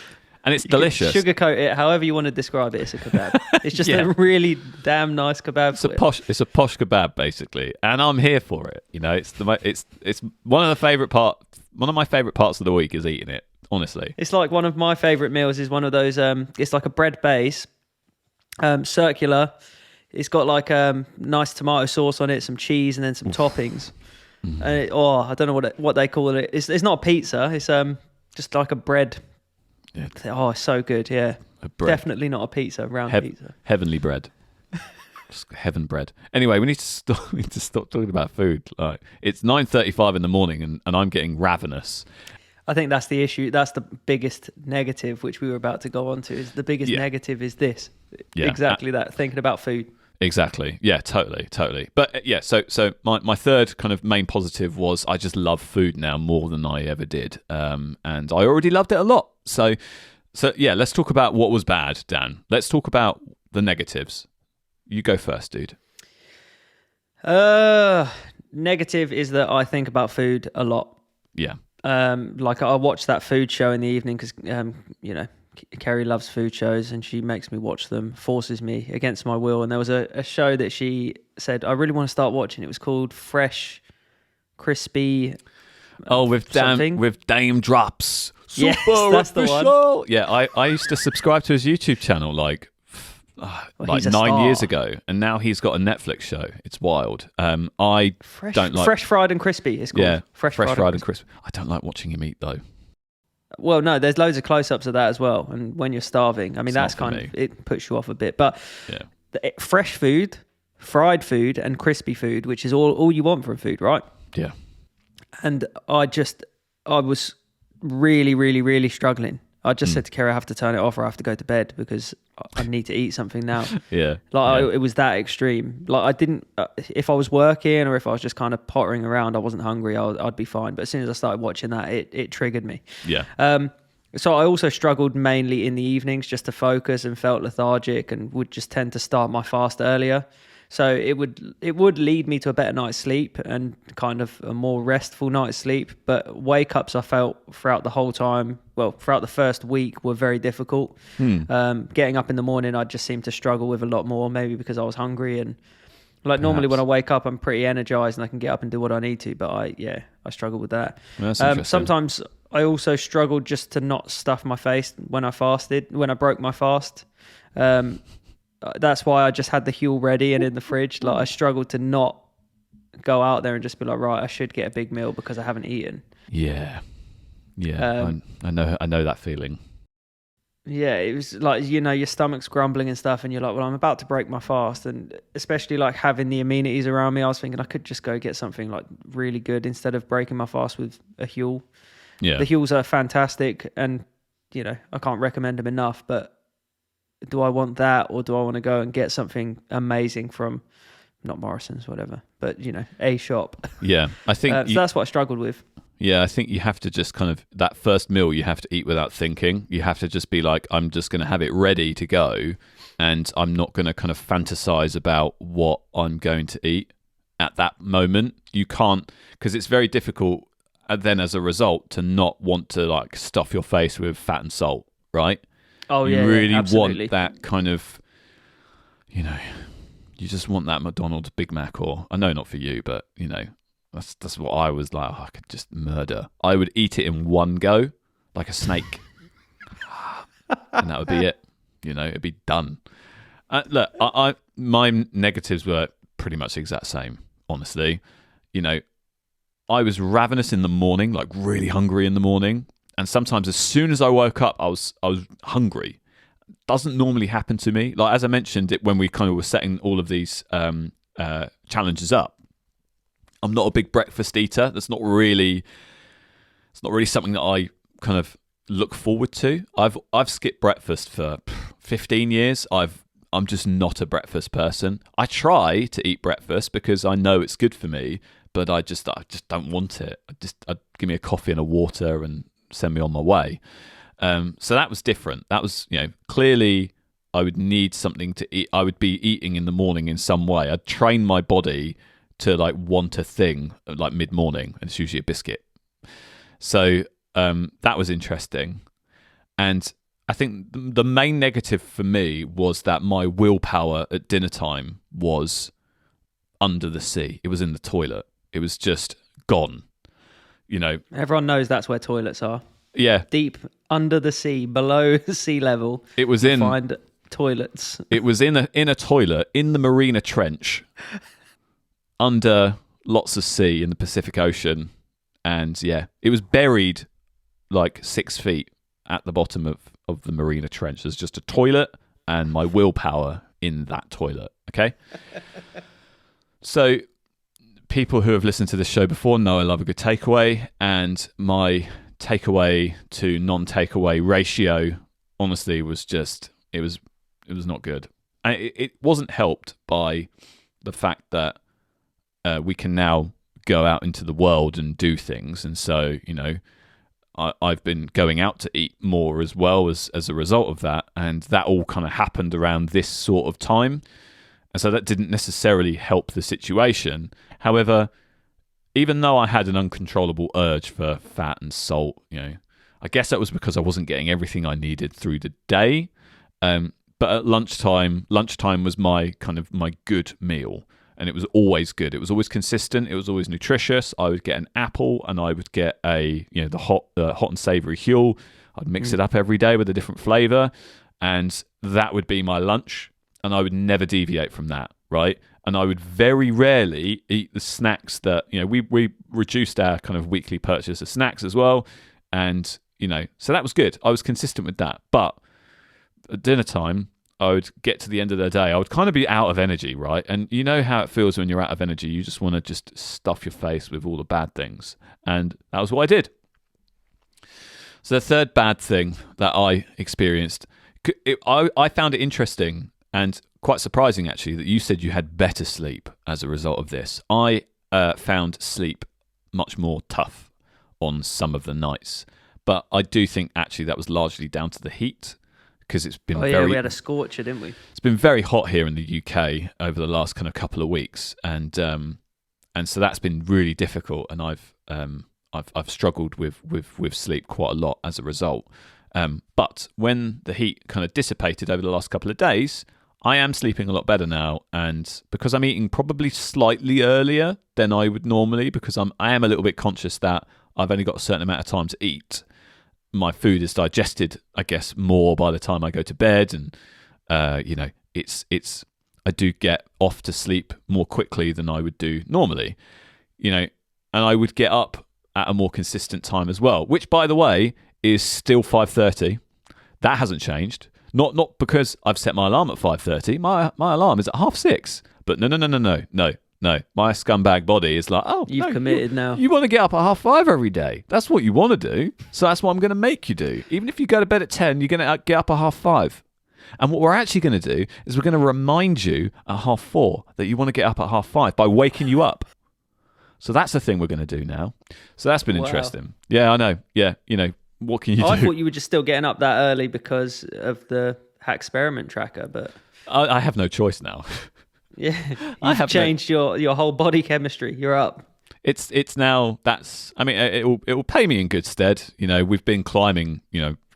it's delicious. Sugarcoat it however you want to describe it. It's a kebab. It's just a really damn nice kebab. It's a posh kebab basically, and I'm here for it. It's one of my favorite parts of the week is eating it. Honestly, it's like one of my favorite meals is one of those. It's like a bread base, circular. It's got like nice tomato sauce on it, some cheese, and then some toppings. And I don't know what they call it. It's not a pizza. It's just like a bread. Yeah. Oh, it's so good. Yeah, definitely not a pizza. Round pizza. Heavenly bread. Just heaven bread. Anyway, we need to stop talking about food. Like, it's 9:35 in the morning, and I'm getting ravenous. I think that's the issue. That's the biggest negative, which we were about to go on to. Is the biggest negative is this. Yeah. Exactly that. Thinking about food. Exactly. Yeah, totally. But so my third kind of main positive was I just love food now more than I ever did. And I already loved it a lot. So yeah, let's talk about what was bad, Dan. Let's talk about the negatives. You go first, dude. Negative is that I think about food a lot. Yeah. Like I watch that food show in the evening because, Kerry loves food shows and she makes me watch them, forces me against my will. And there was a show that she said, I really want to start watching. It was called Fresh, Crispy. With Dame Drops. Super yes, that's the one. Yeah, I used to subscribe to his YouTube channel like 9 years ago, and now he's got a Netflix show. It's wild. Fresh Fried and Crispy. It's called. Yeah, Fresh Fried and Crispy. I don't like watching him eat though. Well, no, there's loads of close-ups of that as well. And when you're starving, I mean, that's kind of, it puts you off a bit. But fresh food, fried food, and crispy food, which is all you want from food, right? Yeah. And I was really, really, really struggling. I just said to Kerry, I have to turn it off or I have to go to bed because I need to eat something now. Yeah. It was that extreme. Like I didn't, if I was working or if I was just kind of pottering around, I wasn't hungry, I'd be fine. But as soon as I started watching that, it triggered me. Yeah. So I also struggled mainly in the evenings just to focus and felt lethargic and would just tend to start my fast earlier. So it would lead me to a better night's sleep and kind of a more restful night's sleep. But wake ups I felt throughout the whole time, well, throughout the first week, were very difficult. Getting up in the morning, I just seemed to struggle with a lot more, maybe because I was hungry and like normally when I wake up, I'm pretty energized and I can get up and do what I need to. But I struggle with that. That's interesting. Sometimes I also struggled just to not stuff my face when I fasted, when I broke my fast. That's why I just had the Huel ready and in the fridge. Like I struggled to not go out there and just be like, right, I should get a big meal because I haven't eaten. Yeah. I know that feeling. Yeah, it was like, you know, your stomach's grumbling and stuff and you're like, well, I'm about to break my fast. And especially like having the amenities around me, I was thinking I could just go get something like really good instead of breaking my fast with a Huel. Yeah. The Huels are fantastic and, you know, I can't recommend them enough, but do I want that or do I want to go and get something amazing from, not Morrison's, whatever, but, you know, a shop? Yeah, I think... so that's what I struggled with. Yeah, I think you have to just kind of, that first meal you have to eat without thinking. You have to just be like, I'm just going to have it ready to go and I'm not going to kind of fantasize about what I'm going to eat at that moment. You can't, because it's very difficult then as a result to not want to like stuff your face with fat and salt, right? Oh, yeah. You really absolutely. want that kind of, you know, you just want that McDonald's Big Mac, or I know not for you, but, you know, that's what I was like. Oh, I could just murder. I would eat it in one go, like a snake, and that would be it. You know, it'd be done. Look, my negatives were pretty much the exact same. Honestly, you know, I was ravenous in the morning, like really hungry in the morning. And sometimes as soon as I woke up, I was hungry. Doesn't normally happen to me. Like as I mentioned it when we kind of were setting all of these challenges up. I'm not a big breakfast eater. It's not really something that I kind of look forward to. I've skipped breakfast for 15 years. I'm just not a breakfast person. I try to eat breakfast because I know it's good for me, but I just don't want it. I'd give me a coffee and a water and send me on my way. So that was different. That was, you know, clearly I would need something to eat. I would be eating in the morning in some way. I'd train my body to like want a thing like mid-morning, and it's usually a biscuit. So that was interesting. And I think the main negative for me was that my willpower at dinner time was under the sea. It was in the toilet. It was just gone. You know, everyone knows that's where toilets are. Yeah, deep under the sea, below sea level. It was find toilets. It was in a toilet in the Marina Trench, under lots of sea in the Pacific Ocean, and yeah, it was buried like 6 feet at the bottom of the Marina Trench. There's just a toilet and my willpower in that toilet. Okay, so people who have listened to this show before know I love a good takeaway, and my takeaway to non-takeaway ratio honestly was just it was not good. And it wasn't helped by the fact that we can now go out into the world and do things, and so, you know, I've been going out to eat more as well as a result of that, and that all kind of happened around this sort of time, and so that didn't necessarily help the situation. However, even though I had an uncontrollable urge for fat and salt, you know, I guess that was because I wasn't getting everything I needed through the day. But at lunchtime was my good meal, and it was always good. It was always consistent. It was always nutritious. I would get an apple, and I would get the hot and savory Huel. I'd mix it up every day with a different flavor, and that would be my lunch, and I would never deviate from that, right? And I would very rarely eat the snacks that, you know, we reduced our kind of weekly purchase of snacks as well. And, you know, so that was good. I was consistent with that. But at dinner time, I would get to the end of the day, I would kind of be out of energy, right? And you know how it feels when you're out of energy. You just want to just stuff your face with all the bad things. And that was what I did. So the third bad thing that I experienced, I found it interesting and quite surprising, actually, that you said you had better sleep as a result of this. I found sleep much more tough on some of the nights, but I do think actually that was largely down to the heat, because it's been we had a scorcher, didn't we? It's been very hot here in the UK over the last kind of couple of weeks, and so that's been really difficult, and I've struggled with sleep quite a lot as a result. But when the heat kind of dissipated over the last couple of days, I am sleeping a lot better now, and because I'm eating probably slightly earlier than I would normally, because I am a little bit conscious that I've only got a certain amount of time to eat. My food is digested, I guess, more by the time I go to bed, and it's I do get off to sleep more quickly than I would do normally, and I would get up at a more consistent time as well, which, by the way, is still 5:30. That hasn't changed. Not because I've set my alarm at 5:30. My alarm is at 6:30. But no. My scumbag body is like, you've committed now. You want to get up at 5:30 every day. That's what you want to do. So that's what I'm going to make you do. Even if you go to bed at 10, you're going to get up at 5:30. And what we're actually going to do is we're going to remind you at 4:30 that you want to get up at 5:30 by waking you up. So that's the thing we're going to do now. So that's been interesting. Yeah, I know. Yeah, what can you do? I thought you were just still getting up that early because of the Hacksperiment tracker, but I have no choice now. Yeah, you've changed your whole body chemistry. You're up. It's now, it will pay me in good stead. We've been climbing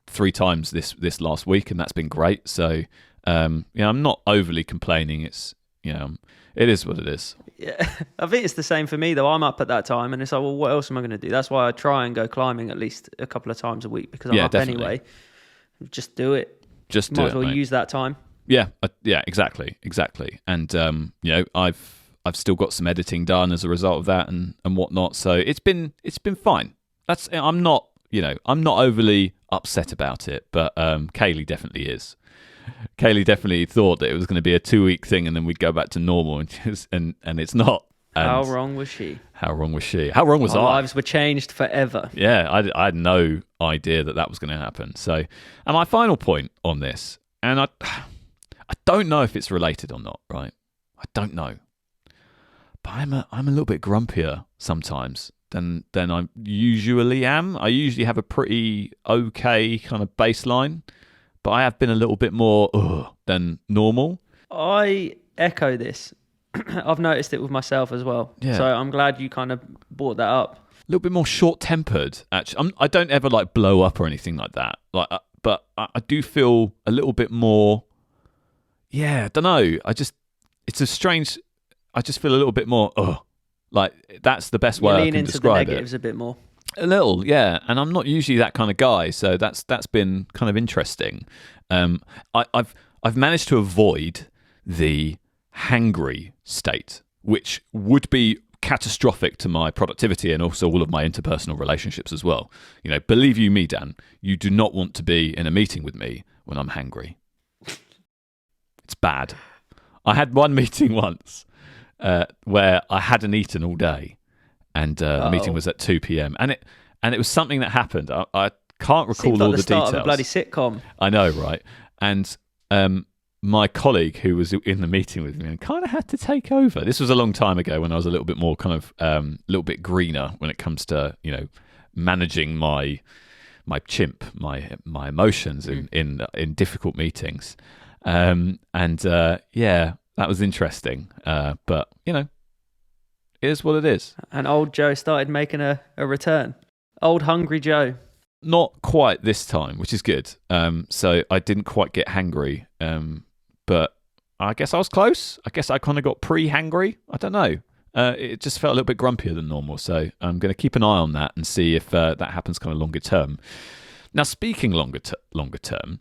3 times this last week, and that's been great. So I'm not overly complaining. It's it is what it is. Yeah, I think it's the same for me though. I'm up at that time, and it's like, well, what else am I going to do? That's why I try and go climbing at least a couple of times a week, because I'm up definitely. Anyway. Just do it. Might as well use that time. Yeah, exactly. And I've still got some editing done as a result of that and whatnot. So it's been fine. I'm not overly upset about it, but Kaylee definitely is. Kaylee definitely thought that it was going to be a 2-week thing, and then we'd go back to normal, and it's not. And how wrong was she? How wrong was she? How wrong was Our I? lives were changed forever. Yeah, I had no idea that was going to happen. So, and my final point on this, and I don't know if it's related or not, right? I don't know. But I'm a little bit grumpier sometimes than I usually am. I usually have a pretty okay kind of baseline, but I have been a little bit more than normal. I echo this. I've noticed it with myself as well. Yeah. So I'm glad you kind of brought that up. A little bit more short-tempered, actually. I don't ever blow up or anything like that. But I do feel a little bit more. Yeah, I don't know. It's a strange. I just feel a little bit more. That's the best way I can describe it. Lean into the negatives a bit more. A little, yeah. And I'm not usually that kind of guy, so that's been kind of interesting. I've managed to avoid the hangry state, which would be catastrophic to my productivity and also all of my interpersonal relationships as well. Believe you me, Dan, you do not want to be in a meeting with me when I'm hangry. It's bad. I had one meeting once where I hadn't eaten all day, and the meeting was at 2 p.m. and it was something that happened. I can't recall all the details. Of a bloody sitcom. I know, right? And my colleague who was in the meeting with me kind of had to take over. This was a long time ago when I was a little bit more kind of a little bit greener when it comes to managing my chimp, my emotions in difficult meetings. That was interesting. But it is what it is. And old Joe started making a return. Old hungry Joe. Not quite this time, which is good. So I didn't quite get hangry. But I guess I was close. I guess I kind of got pre-hangry. I don't know. It just felt a little bit grumpier than normal. So I'm going to keep an eye on that and see if that happens kind of longer term. Now, speaking longer term,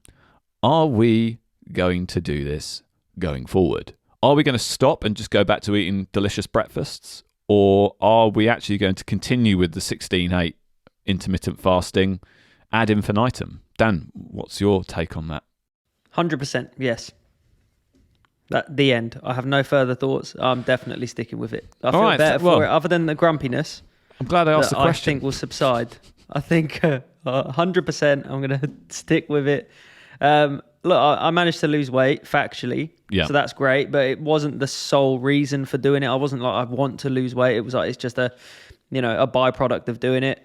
are we going to do this going forward? Are we going to stop and just go back to eating delicious breakfasts? Or are we actually going to continue with the 16/8 intermittent fasting ad infinitum? Dan, what's your take on that? 100% yes. The end. I have no further thoughts. I'm definitely sticking with it. I feel better for it, other than the grumpiness. I'm glad I asked the question. I think will subside. I think 100% I'm going to stick with it. Look, I managed to lose weight factually, so that's great. But it wasn't the sole reason for doing it. I wasn't like I want to lose weight. It was like it's just a byproduct of doing it.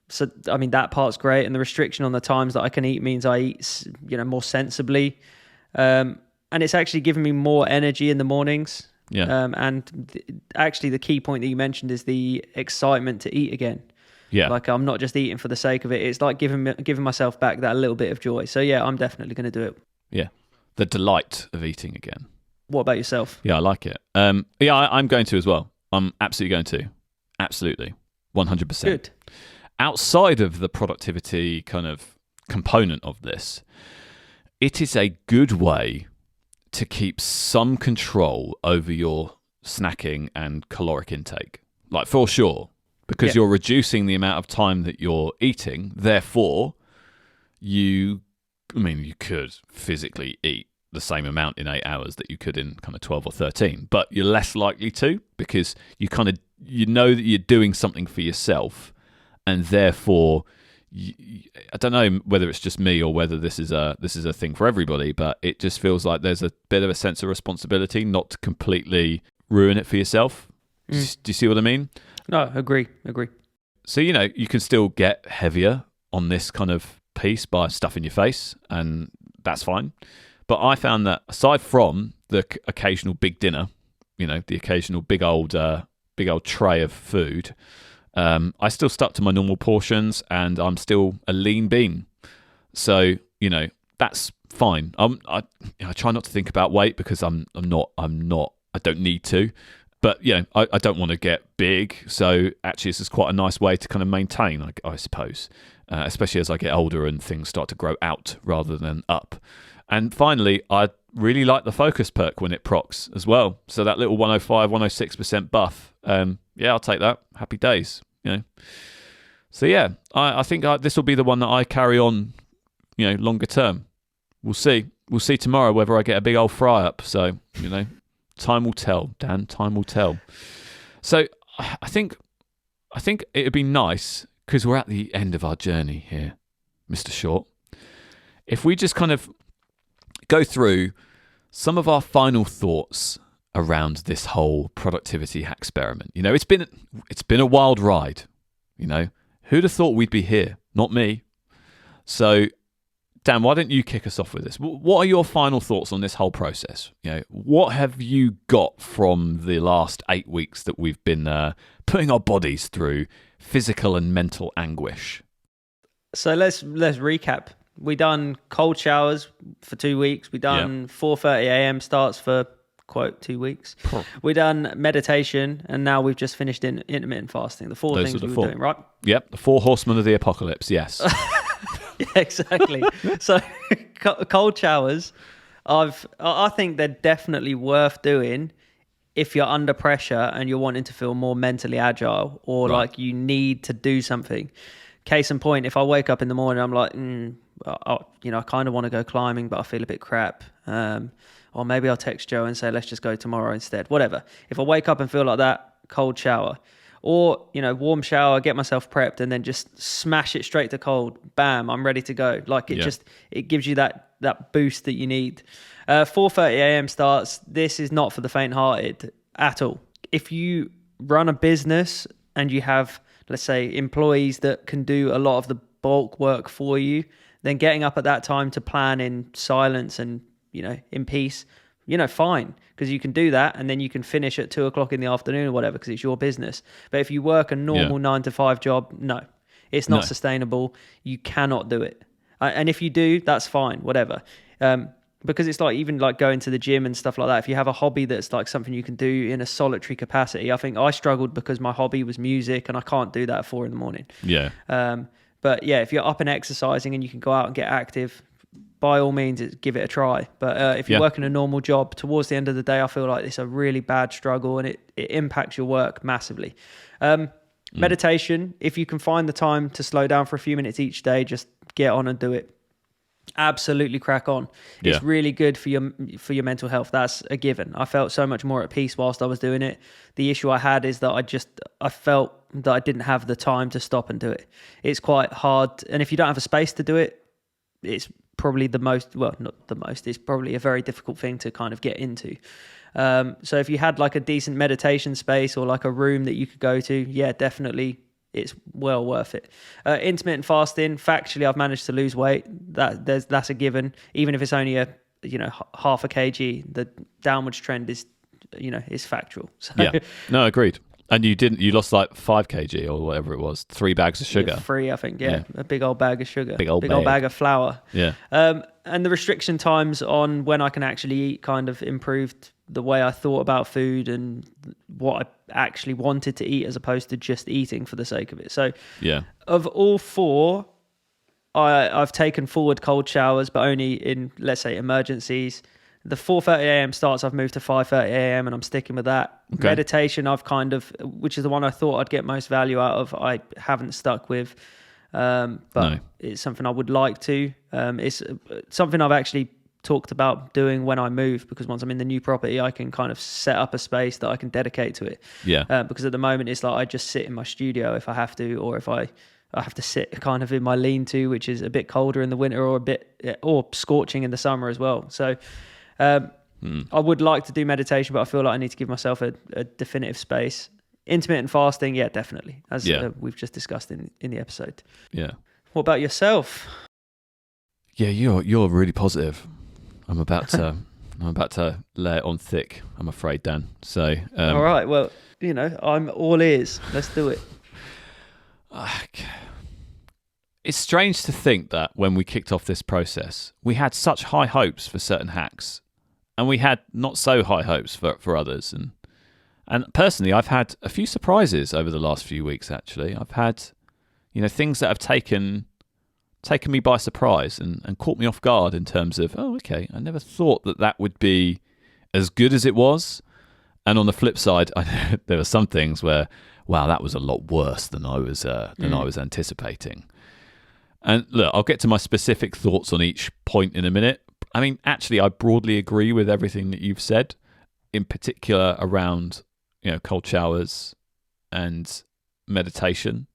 So, I mean, that part's great. And the restriction on the times that I can eat means I eat, more sensibly. And it's actually given me more energy in the mornings. Yeah. Actually, the key point that you mentioned is the excitement to eat again. Yeah. Like, I'm not just eating for the sake of it. It's like giving myself back that little bit of joy. So yeah, I'm definitely going to do it. Yeah. The delight of eating again. What about yourself? Yeah, I like it. I'm going to as well. I'm absolutely going to. Absolutely. 100%. Good. Outside of the productivity kind of component of this, it is a good way to keep some control over your snacking and caloric intake. Like, for sure. Because you're reducing the amount of time that you're eating. Therefore, you could physically eat the same amount in 8 hours that you could in kind of 12 or 13, but you're less likely to, because you know that you're doing something for yourself, and therefore I don't know whether it's just me or whether this is a thing for everybody, but it just feels like there's a bit of a sense of responsibility not to completely ruin it for yourself. Do you see what I mean? No, agree. So, you can still get heavier on this kind of piece by stuffing your face, and that's fine. But I found that aside from the occasional big dinner, the occasional big old tray of food, I still stuck to my normal portions, and I'm still a lean bean. So, that's fine. I try not to think about weight because I don't need to. But, I don't want to get big. So actually, this is quite a nice way to kind of maintain, I suppose, especially as I get older and things start to grow out rather than up. And finally, I really like the focus perk when it procs as well. So that little 105, 106% buff, I'll take that. Happy days, So yeah, I think this will be the one that I carry on, longer term. We'll see. We'll see tomorrow whether I get a big old fry up. So, time will tell, Dan. Time will tell. So I think it would be nice, because we're at the end of our journey here, Mr. Short, if we just kind of go through some of our final thoughts around this whole productivity hack experiment. It's been a wild ride. Who'd have thought we'd be here? Not me. So, Dan, why don't you kick us off with this? What are your final thoughts on this whole process? What have you got from the last 8 weeks that we've been putting our bodies through physical and mental anguish? So let's recap. We done cold showers for 2 weeks. We done 4:30 a.m. starts for quote 2 weeks. We done meditation, and now we've just finished in intermittent fasting. The four Those things are the we four. were doing, right? Yep, the 4 horsemen of the apocalypse. Yes. Yeah, exactly. So cold showers, I think they're definitely worth doing if you're under pressure and you're wanting to feel more mentally agile, or like you need to do something. Case in point, if I wake up in the morning, I'm like, I kind of want to go climbing, but I feel a bit crap. Or maybe I'll text Joe and say, let's just go tomorrow instead. Whatever. If I wake up and feel like that, cold shower. Or, warm shower, get myself prepped, and then just smash it straight to cold. Bam, I'm ready to go. Like it gives you that boost that you need. 4:30 a.m. starts. This is not for the faint-hearted at all. If you run a business and you have, let's say, employees that can do a lot of the bulk work for you, then getting up at that time to plan in silence and, in peace, fine, because you can do that, and then you can finish at 2:00 in the afternoon or whatever, because it's your business. But if you work a normal 9-to-5 job, no, it's not sustainable. You cannot do it. And if you do, that's fine, whatever. Because it's like, even like going to the gym and stuff like that, if you have a hobby that's like something you can do in a solitary capacity, I think I struggled because my hobby was music, and I can't do that at 4 a.m. Yeah. But yeah, if you're up and exercising and you can go out and get active, by all means, give it a try. But if you're working a normal job, towards the end of the day, I feel like it's a really bad struggle, and it impacts your work massively. Meditation, if you can find the time to slow down for a few minutes each day, just get on and do it. Absolutely crack on. It's really good for your mental health. That's a given. I felt so much more at peace whilst I was doing it. The issue I had is that I felt that I didn't have the time to stop and do it. It's quite hard, and if you don't have a space to do it, it's probably it's probably a very difficult thing to kind of get into. So if you had like a decent meditation space or like a room that you could go to, definitely it's well worth it. Intermittent fasting, factually, I've managed to lose weight. That's a given. Even if it's only half a kg, the downwards trend is factual. So, yeah, no, agreed. And you lost like 5 kg or whatever it was, 3 bags of sugar. 3, I think. Yeah, a big old bag of sugar, big old bag of flour. Yeah. And the restriction times on when I can actually eat kind of improved the way I thought about food and what I actually wanted to eat as opposed to just eating for the sake of it. So, yeah, of all 4, I've taken forward cold showers, but only in, let's say, emergencies. The 4:30 a.m. starts, I've moved to 5:30 a.m. and I'm sticking with that. Okay. Meditation, which is the one I thought I'd get most value out of, I haven't stuck with. But it's something I would like to. It's something I've actually talked about doing when I move, because once I'm in the new property, I can kind of set up a space that I can dedicate to it. Yeah. Because at the moment, it's like I just sit in my studio if I have to, or if I have to sit kind of in my lean-to, which is a bit colder in the winter or scorching in the summer as well. So I would like to do meditation, but I feel like I need to give myself a definitive space. Intermittent fasting, yeah, definitely, as we've just discussed in the episode. Yeah. What about yourself? Yeah, you're really positive. I'm about to lay it on thick, I'm afraid, Dan. So all right, well, I'm all ears. Let's do it. It's strange to think that when we kicked off this process, we had such high hopes for certain hacks, and we had not so high hopes for others. And personally, I've had a few surprises over the last few weeks. Actually, I've had things that have taken me by surprise and caught me off guard in terms of, oh, okay, I never thought that would be as good as it was. And on the flip side, there were some things where, wow, that was a lot worse than I was anticipating. And look, I'll get to my specific thoughts on each point in a minute. I mean, actually, I broadly agree with everything that you've said, in particular around cold showers and meditation.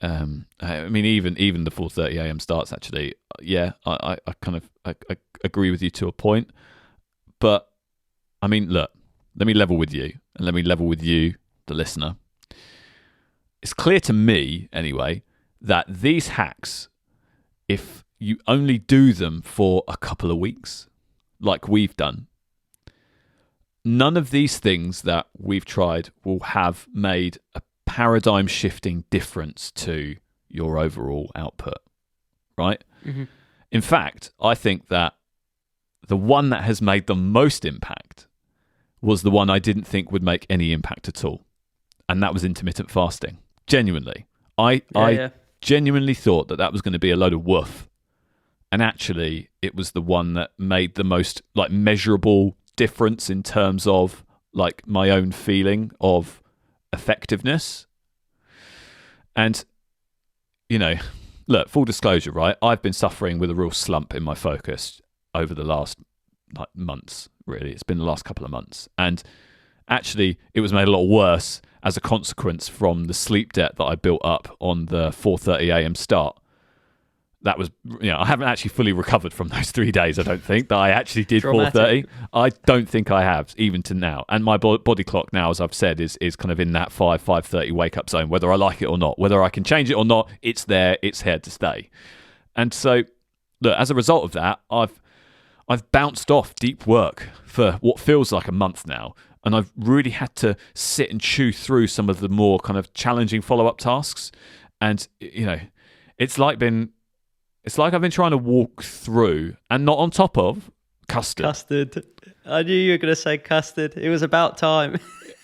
I mean, even the 4:30 a.m. starts. Actually, yeah, I kind of agree with you to a point. But I mean, look, let me level with you, and let me level with you, the listener. It's clear to me, anyway, that these hacks, if you only do them for a couple of weeks, like we've done, none of these things that we've tried will have made a paradigm shifting difference to your overall output, right? Mm-hmm. In fact, I think that the one that has made the most impact was the one I didn't think would make any impact at all. And that was intermittent fasting. Genuinely. I genuinely thought that was going to be a load of woof. And actually, it was the one that made the most measurable difference in terms of my own feeling of effectiveness. And look, full disclosure, right? I've been suffering with a real slump in my focus over the last months, really. It's been the last couple of months. And actually, it was made a lot worse as a consequence from the sleep debt that I built up on the 4:30 a.m. start. That was, I haven't actually fully recovered from those 3 days, I don't think, that I actually did 4:30. I don't think I have, even to now. And my body clock now, as I've said, is kind of in that 5:30 wake-up zone, whether I like it or not. Whether I can change it or not, it's there, it's here to stay. And so, look, as a result of that, I've bounced off deep work for what feels like a month now. And I've really had to sit and chew through some of the more kind of challenging follow-up tasks. And, it's like I've been trying to walk through and not on top of custard. Custard. I knew you were going to say custard. It was about time.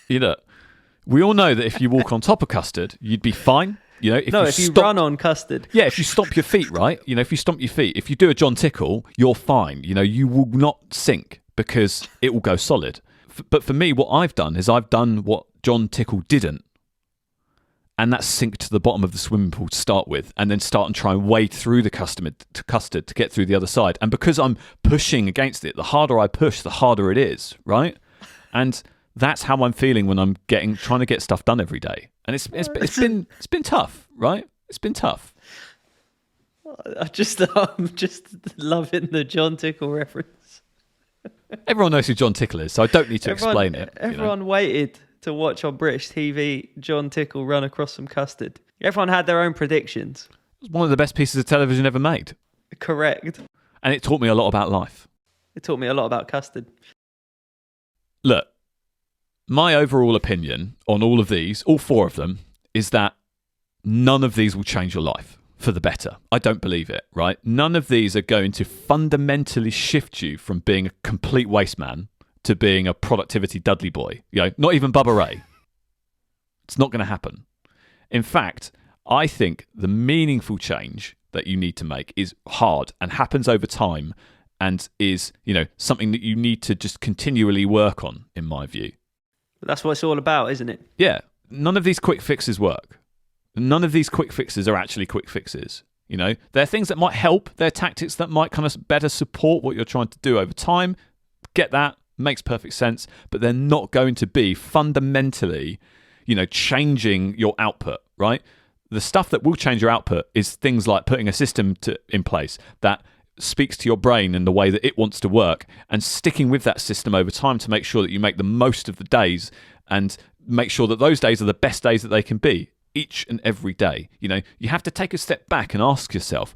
We all know that if you walk on top of custard, you'd be fine. If you run on custard. Yeah, if you stomp your feet, right? If you stomp your feet, if you do a John Tickle, you're fine. You will not sink because it will go solid. But for me, what I've done is I've done what John Tickle didn't. And that's sink to the bottom of the swimming pool to start with, and then start and try and wade through the custard to get through the other side. And because I'm pushing against it, the harder I push, the harder it is, right? And that's how I'm feeling when I'm trying to get stuff done every day. And it's been tough, right? It's been tough. I'm just loving the John Tickle reference. Everyone knows who John Tickle is, so I don't need to explain it. Everyone waited to watch on British TV John Tickle run across some custard. Everyone had their own predictions. It was one of the best pieces of television ever made. Correct. And it taught me a lot about life. It taught me a lot about custard. Look, my overall opinion on all of these, all four of them, is that none of these will change your life for the better. I don't believe it, right? None of these are going to fundamentally shift you from being a complete waste man to being a productivity Dudley boy. You know, not even Bubba Ray. It's not going to happen. In fact, I think the meaningful change that you need to make is hard and happens over time and is, you know, something that you need to just continually work on, in my view. But that's what it's all about, isn't it? Yeah. None of these quick fixes work. None of these quick fixes are actually quick fixes. You know, they're things that might help. They're tactics that might kind of better support what you're trying to do over time. Get that. Makes perfect sense. But they're not going to be fundamentally, you know, changing your output, right? The stuff that will change your output is things like putting a system in place that speaks to your brain in the way that it wants to work and sticking with that system over time to make sure that you make the most of the days and make sure that those days are the best days that they can be each and every day. You know, you have to take a step back and ask yourself,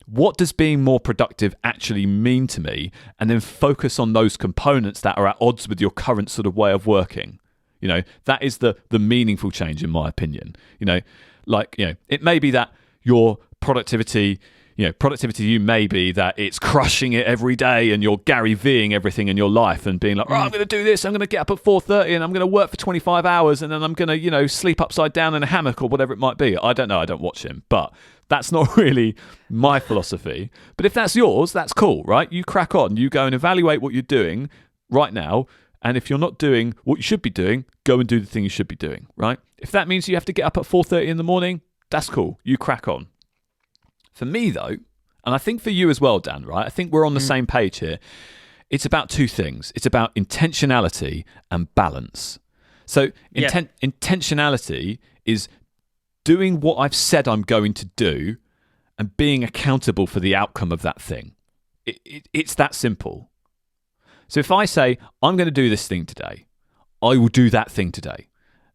what does being more productive actually mean to me? And then focus on those components that are at odds with your current sort of way of working. You know, that is the meaningful change, in my opinion. You know, like, you know, it may be that your productivity to you may be that it's crushing it every day and you're Gary Ving everything in your life and being like, oh, I'm going to do this. I'm going to get up at 4:30 and I'm going to work for 25 hours and then I'm going to, you know, sleep upside down in a hammock or whatever it might be. I don't know. I don't watch him, but that's not really my philosophy. But if that's yours, that's cool, right? You crack on. You go and evaluate what you're doing right now. And if you're not doing what you should be doing, go and do the thing you should be doing, right? If that means you have to get up at 4:30 in the morning, that's cool. You crack on. For me, though, and I think for you as well, Dan, right? I think we're on the same page here. It's about two things. It's about intentionality and balance. So intentionality is doing what I've said I'm going to do and being accountable for the outcome of that thing. It's that simple. So if I say, I'm going to do this thing today, I will do that thing today.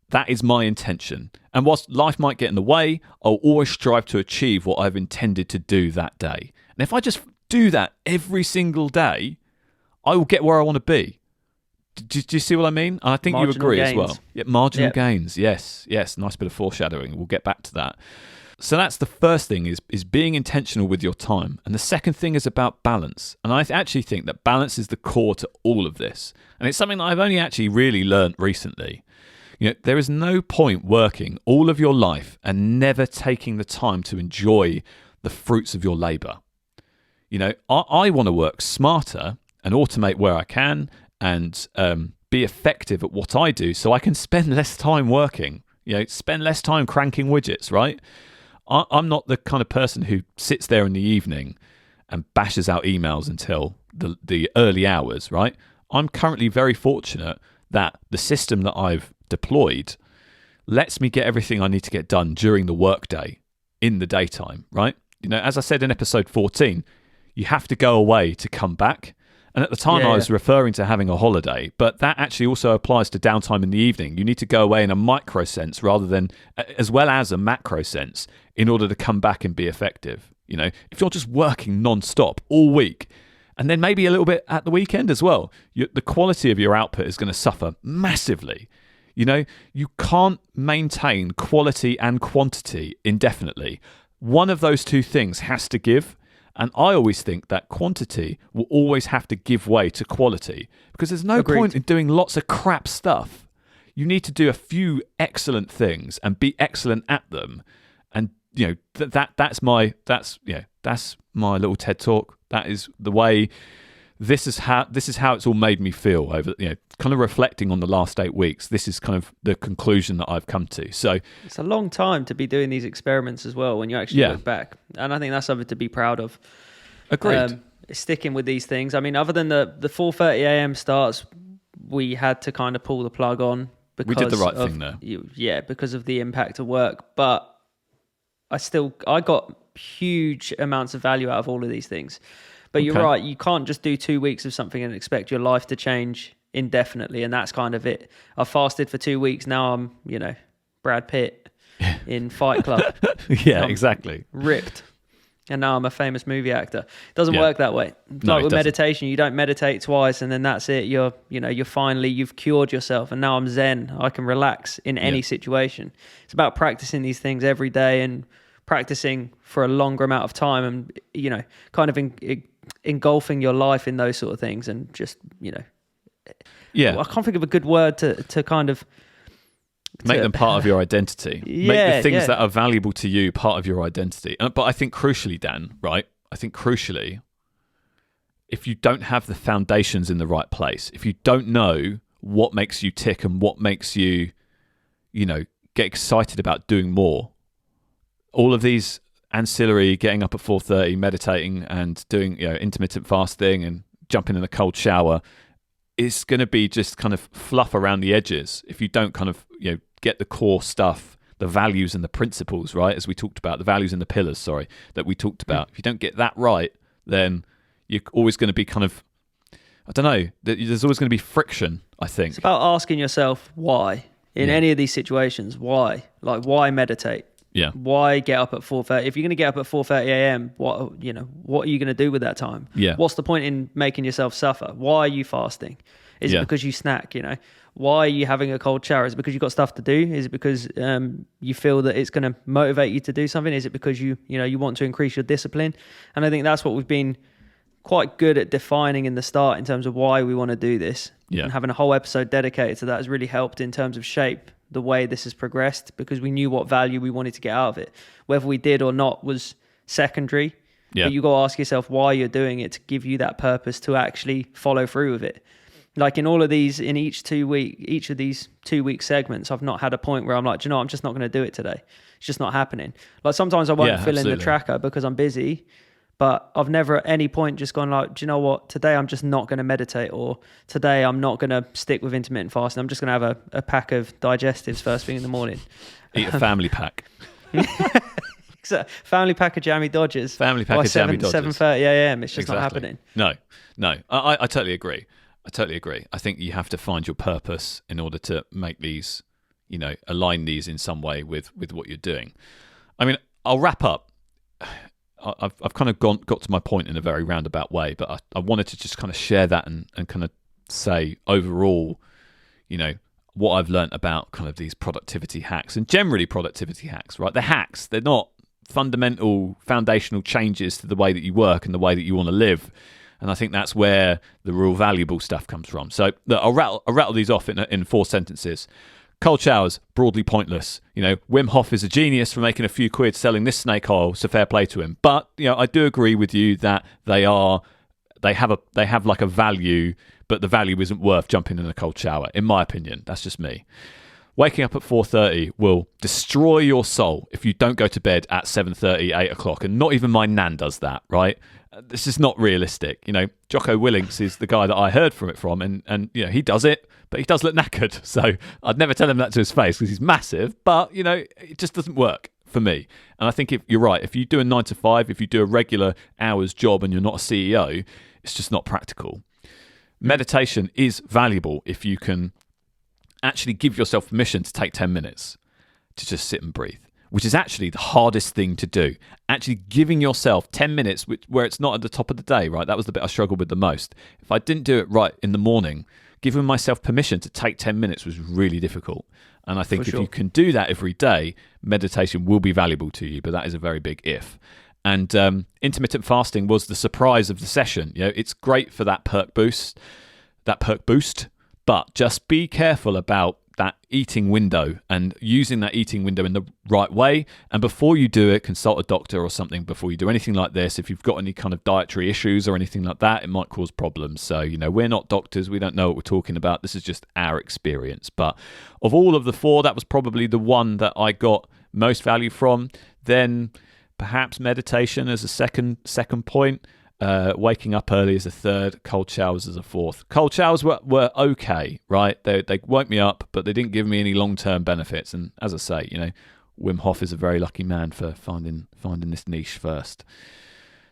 That is my intention. And whilst life might get in the way, I'll always strive to achieve what I've intended to do that day. And if I just do that every single day, I will get where I want to be. Do you see what I mean? And I think you agree as well. Yeah, marginal gains. Yes. Nice bit of foreshadowing. We'll get back to that. So that's the first thing is being intentional with your time. And the second thing is about balance. And I actually think that balance is the core to all of this. And it's something that I've only actually really learned recently. You know, there is no point working all of your life and never taking the time to enjoy the fruits of your labor. You know, I want to work smarter and automate where I can and be effective at what I do so I can spend less time working, you know, spend less time cranking widgets, right? I'm not the kind of person who sits there in the evening and bashes out emails until the early hours, right? I'm currently very fortunate that the system that I've deployed lets me get everything I need to get done during the workday in the daytime, right? You know, as I said in episode 14, you have to go away to come back. And at the time I was referring to having a holiday, but that actually also applies to downtime in the evening. You need to go away in a micro sense rather than as well as a macro sense in order to come back and be effective. You know, if you're just working non-stop all week and then maybe a little bit at the weekend as well, the quality of your output is going to suffer massively. You know, you can't maintain quality and quantity indefinitely. One of those two things has to give. And I always think that quantity will always have to give way to quality because there's no point in doing lots of crap stuff. You need to do a few excellent things and be excellent at them. And, you know, that's my little TED talk. That is the way. This is how it's all made me feel over, you know, kind of reflecting on the last 8 weeks. This is kind of the conclusion that I've come to. So it's a long time to be doing these experiments as well when you actually look back. And I think that's something to be proud of. Agreed. Sticking with these things. I mean, other than the 4:30 a.m. starts, we had to kind of pull the plug on because we did the right thing there. Yeah, because of the impact of work. But I got huge amounts of value out of all of these things. But you're right, you can't just do 2 weeks of something and expect your life to change indefinitely, and that's kind of it. I fasted for 2 weeks. Now I'm, Brad Pitt in Fight Club. Yeah, exactly. Ripped. And now I'm a famous movie actor. It doesn't Yeah. work that way. No, Like it with doesn't. meditation, you don't meditate twice and then that's it. You're finally, you've cured yourself, and now I'm zen. I can relax in any situation. It's about practicing these things every day and practicing for a longer amount of time, and kind of engulfing your life in those sort of things, and just Yeah. I can't think of a good word to kind of Make them part of your identity. Make Yeah, the things yeah. that are valuable to you part of your identity. But I think crucially, Dan, right? I think crucially, if you don't have the foundations in the right place, if you don't know what makes you tick and what makes you, get excited about doing more, all of these ancillary, getting up at 4:30, meditating and doing, intermittent fasting and jumping in a cold shower, is going to be just kind of fluff around the edges if you don't kind of, get the core stuff, the values and the principles, right? As we talked about, the values and the pillars, that we talked about. If you don't get that right, then you're always going to be kind of, I don't know, there's always going to be friction, I think. It's about asking yourself why in any of these situations. Why? Like, why meditate? Yeah. Why get up at 4:30? If you're going to get up at 4:30 a.m., what are you going to do with that time? Yeah. What's the point in making yourself suffer? Why are you fasting? Is it because you snack? Why are you having a cold shower? Is it because you've got stuff to do? Is it because you feel that it's going to motivate you to do something? Is it because you want to increase your discipline? And I think that's what we've been quite good at defining in the start in terms of why we want to do this. Yeah. And having a whole episode dedicated to that has really helped in terms of shape the way this has progressed, because we knew what value we wanted to get out of it. Whether we did or not was secondary. Yeah. But you got to ask yourself why you're doing it, to give you that purpose to actually follow through with it. Like in all of these, in each of these 2 week segments, I've not had a point where I'm like, I'm just not going to do it today. It's just not happening. Like sometimes I won't fill in the tracker because I'm busy, but I've never at any point just gone like, do you know what? Today I'm just not going to meditate, or today I'm not going to stick with intermittent fasting. I'm just going to have a pack of digestives first thing in the morning. Eat a family pack. Family pack of jammy Dodgers. Family pack by of jammy Dodgers. 7:30 a.m. It's just not happening. No. I totally agree. I think you have to find your purpose in order to make these, align these in some way with what you're doing. I mean, I'll wrap up. I've kind of got to my point in a very roundabout way, but I wanted to just kind of share that and kind of say overall, what I've learned about kind of these productivity hacks, and generally productivity hacks, right? They're hacks. They're not fundamental, foundational changes to the way that you work and the way that you want to live. And I think that's where the real valuable stuff comes from. So look, I'll rattle these off in 4 sentences. Cold showers, broadly pointless. Wim Hof is a genius for making a few quid selling this snake oil, so fair play to him. But I do agree with you that they have like a value, but the value isn't worth jumping in a cold shower, in my opinion. That's just me. Waking up at 4:30 will destroy your soul if you don't go to bed at 7:30, 8 o'clock. And not even my nan does that, right? This is not realistic. Jocko Willink is the guy that I heard from it from, and he does it, but he does look knackered. So I'd never tell him that to his face because he's massive, but it just doesn't work for me. And I think if you're right, if you do a 9 to 5, if you do a regular hours job and you're not a CEO, it's just not practical. Meditation is valuable if you can actually give yourself permission to take 10 minutes to just sit and breathe, which is actually the hardest thing to do. Actually giving yourself 10 minutes where it's not at the top of the day, right? That was the bit I struggled with the most. If I didn't do it right in the morning, giving myself permission to take 10 minutes was really difficult. And I think if you can do that every day, meditation will be valuable to you, but that is a very big if. And intermittent fasting was the surprise of the session. It's great for that perk boost, but just be careful about that eating window and using that eating window in the right way. And before you do it, consult a doctor or something before you do anything like this. If you've got any kind of dietary issues or anything like that, it might cause problems. So, we're not doctors. We don't know what we're talking about. This is just our experience. But of all of the 4, that was probably the one that I got most value from. Then perhaps meditation as a second point. Waking up early as a third, cold showers as a fourth. Cold showers were okay, right? They woke me up, but they didn't give me any long-term benefits. And as I say, Wim Hof is a very lucky man for finding this niche first.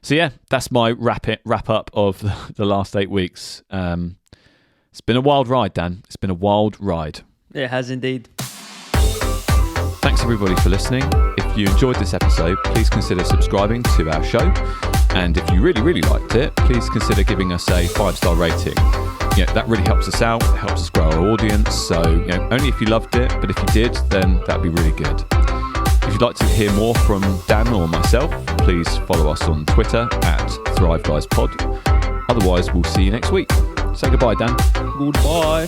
So yeah, that's my wrap up of the last 8 weeks. It's been a wild ride, Dan. It's been a wild ride. It has indeed. Thanks everybody for listening. If you enjoyed this episode, please consider subscribing to our show. And if you really, really liked it, please consider giving us a 5-star rating. That really helps us out. It helps us grow our audience. So, only if you loved it, but if you did, then that'd be really good. If you'd like to hear more from Dan or myself, please follow us on Twitter at ThriveGuysPod. Otherwise, we'll see you next week. Say goodbye, Dan. Goodbye.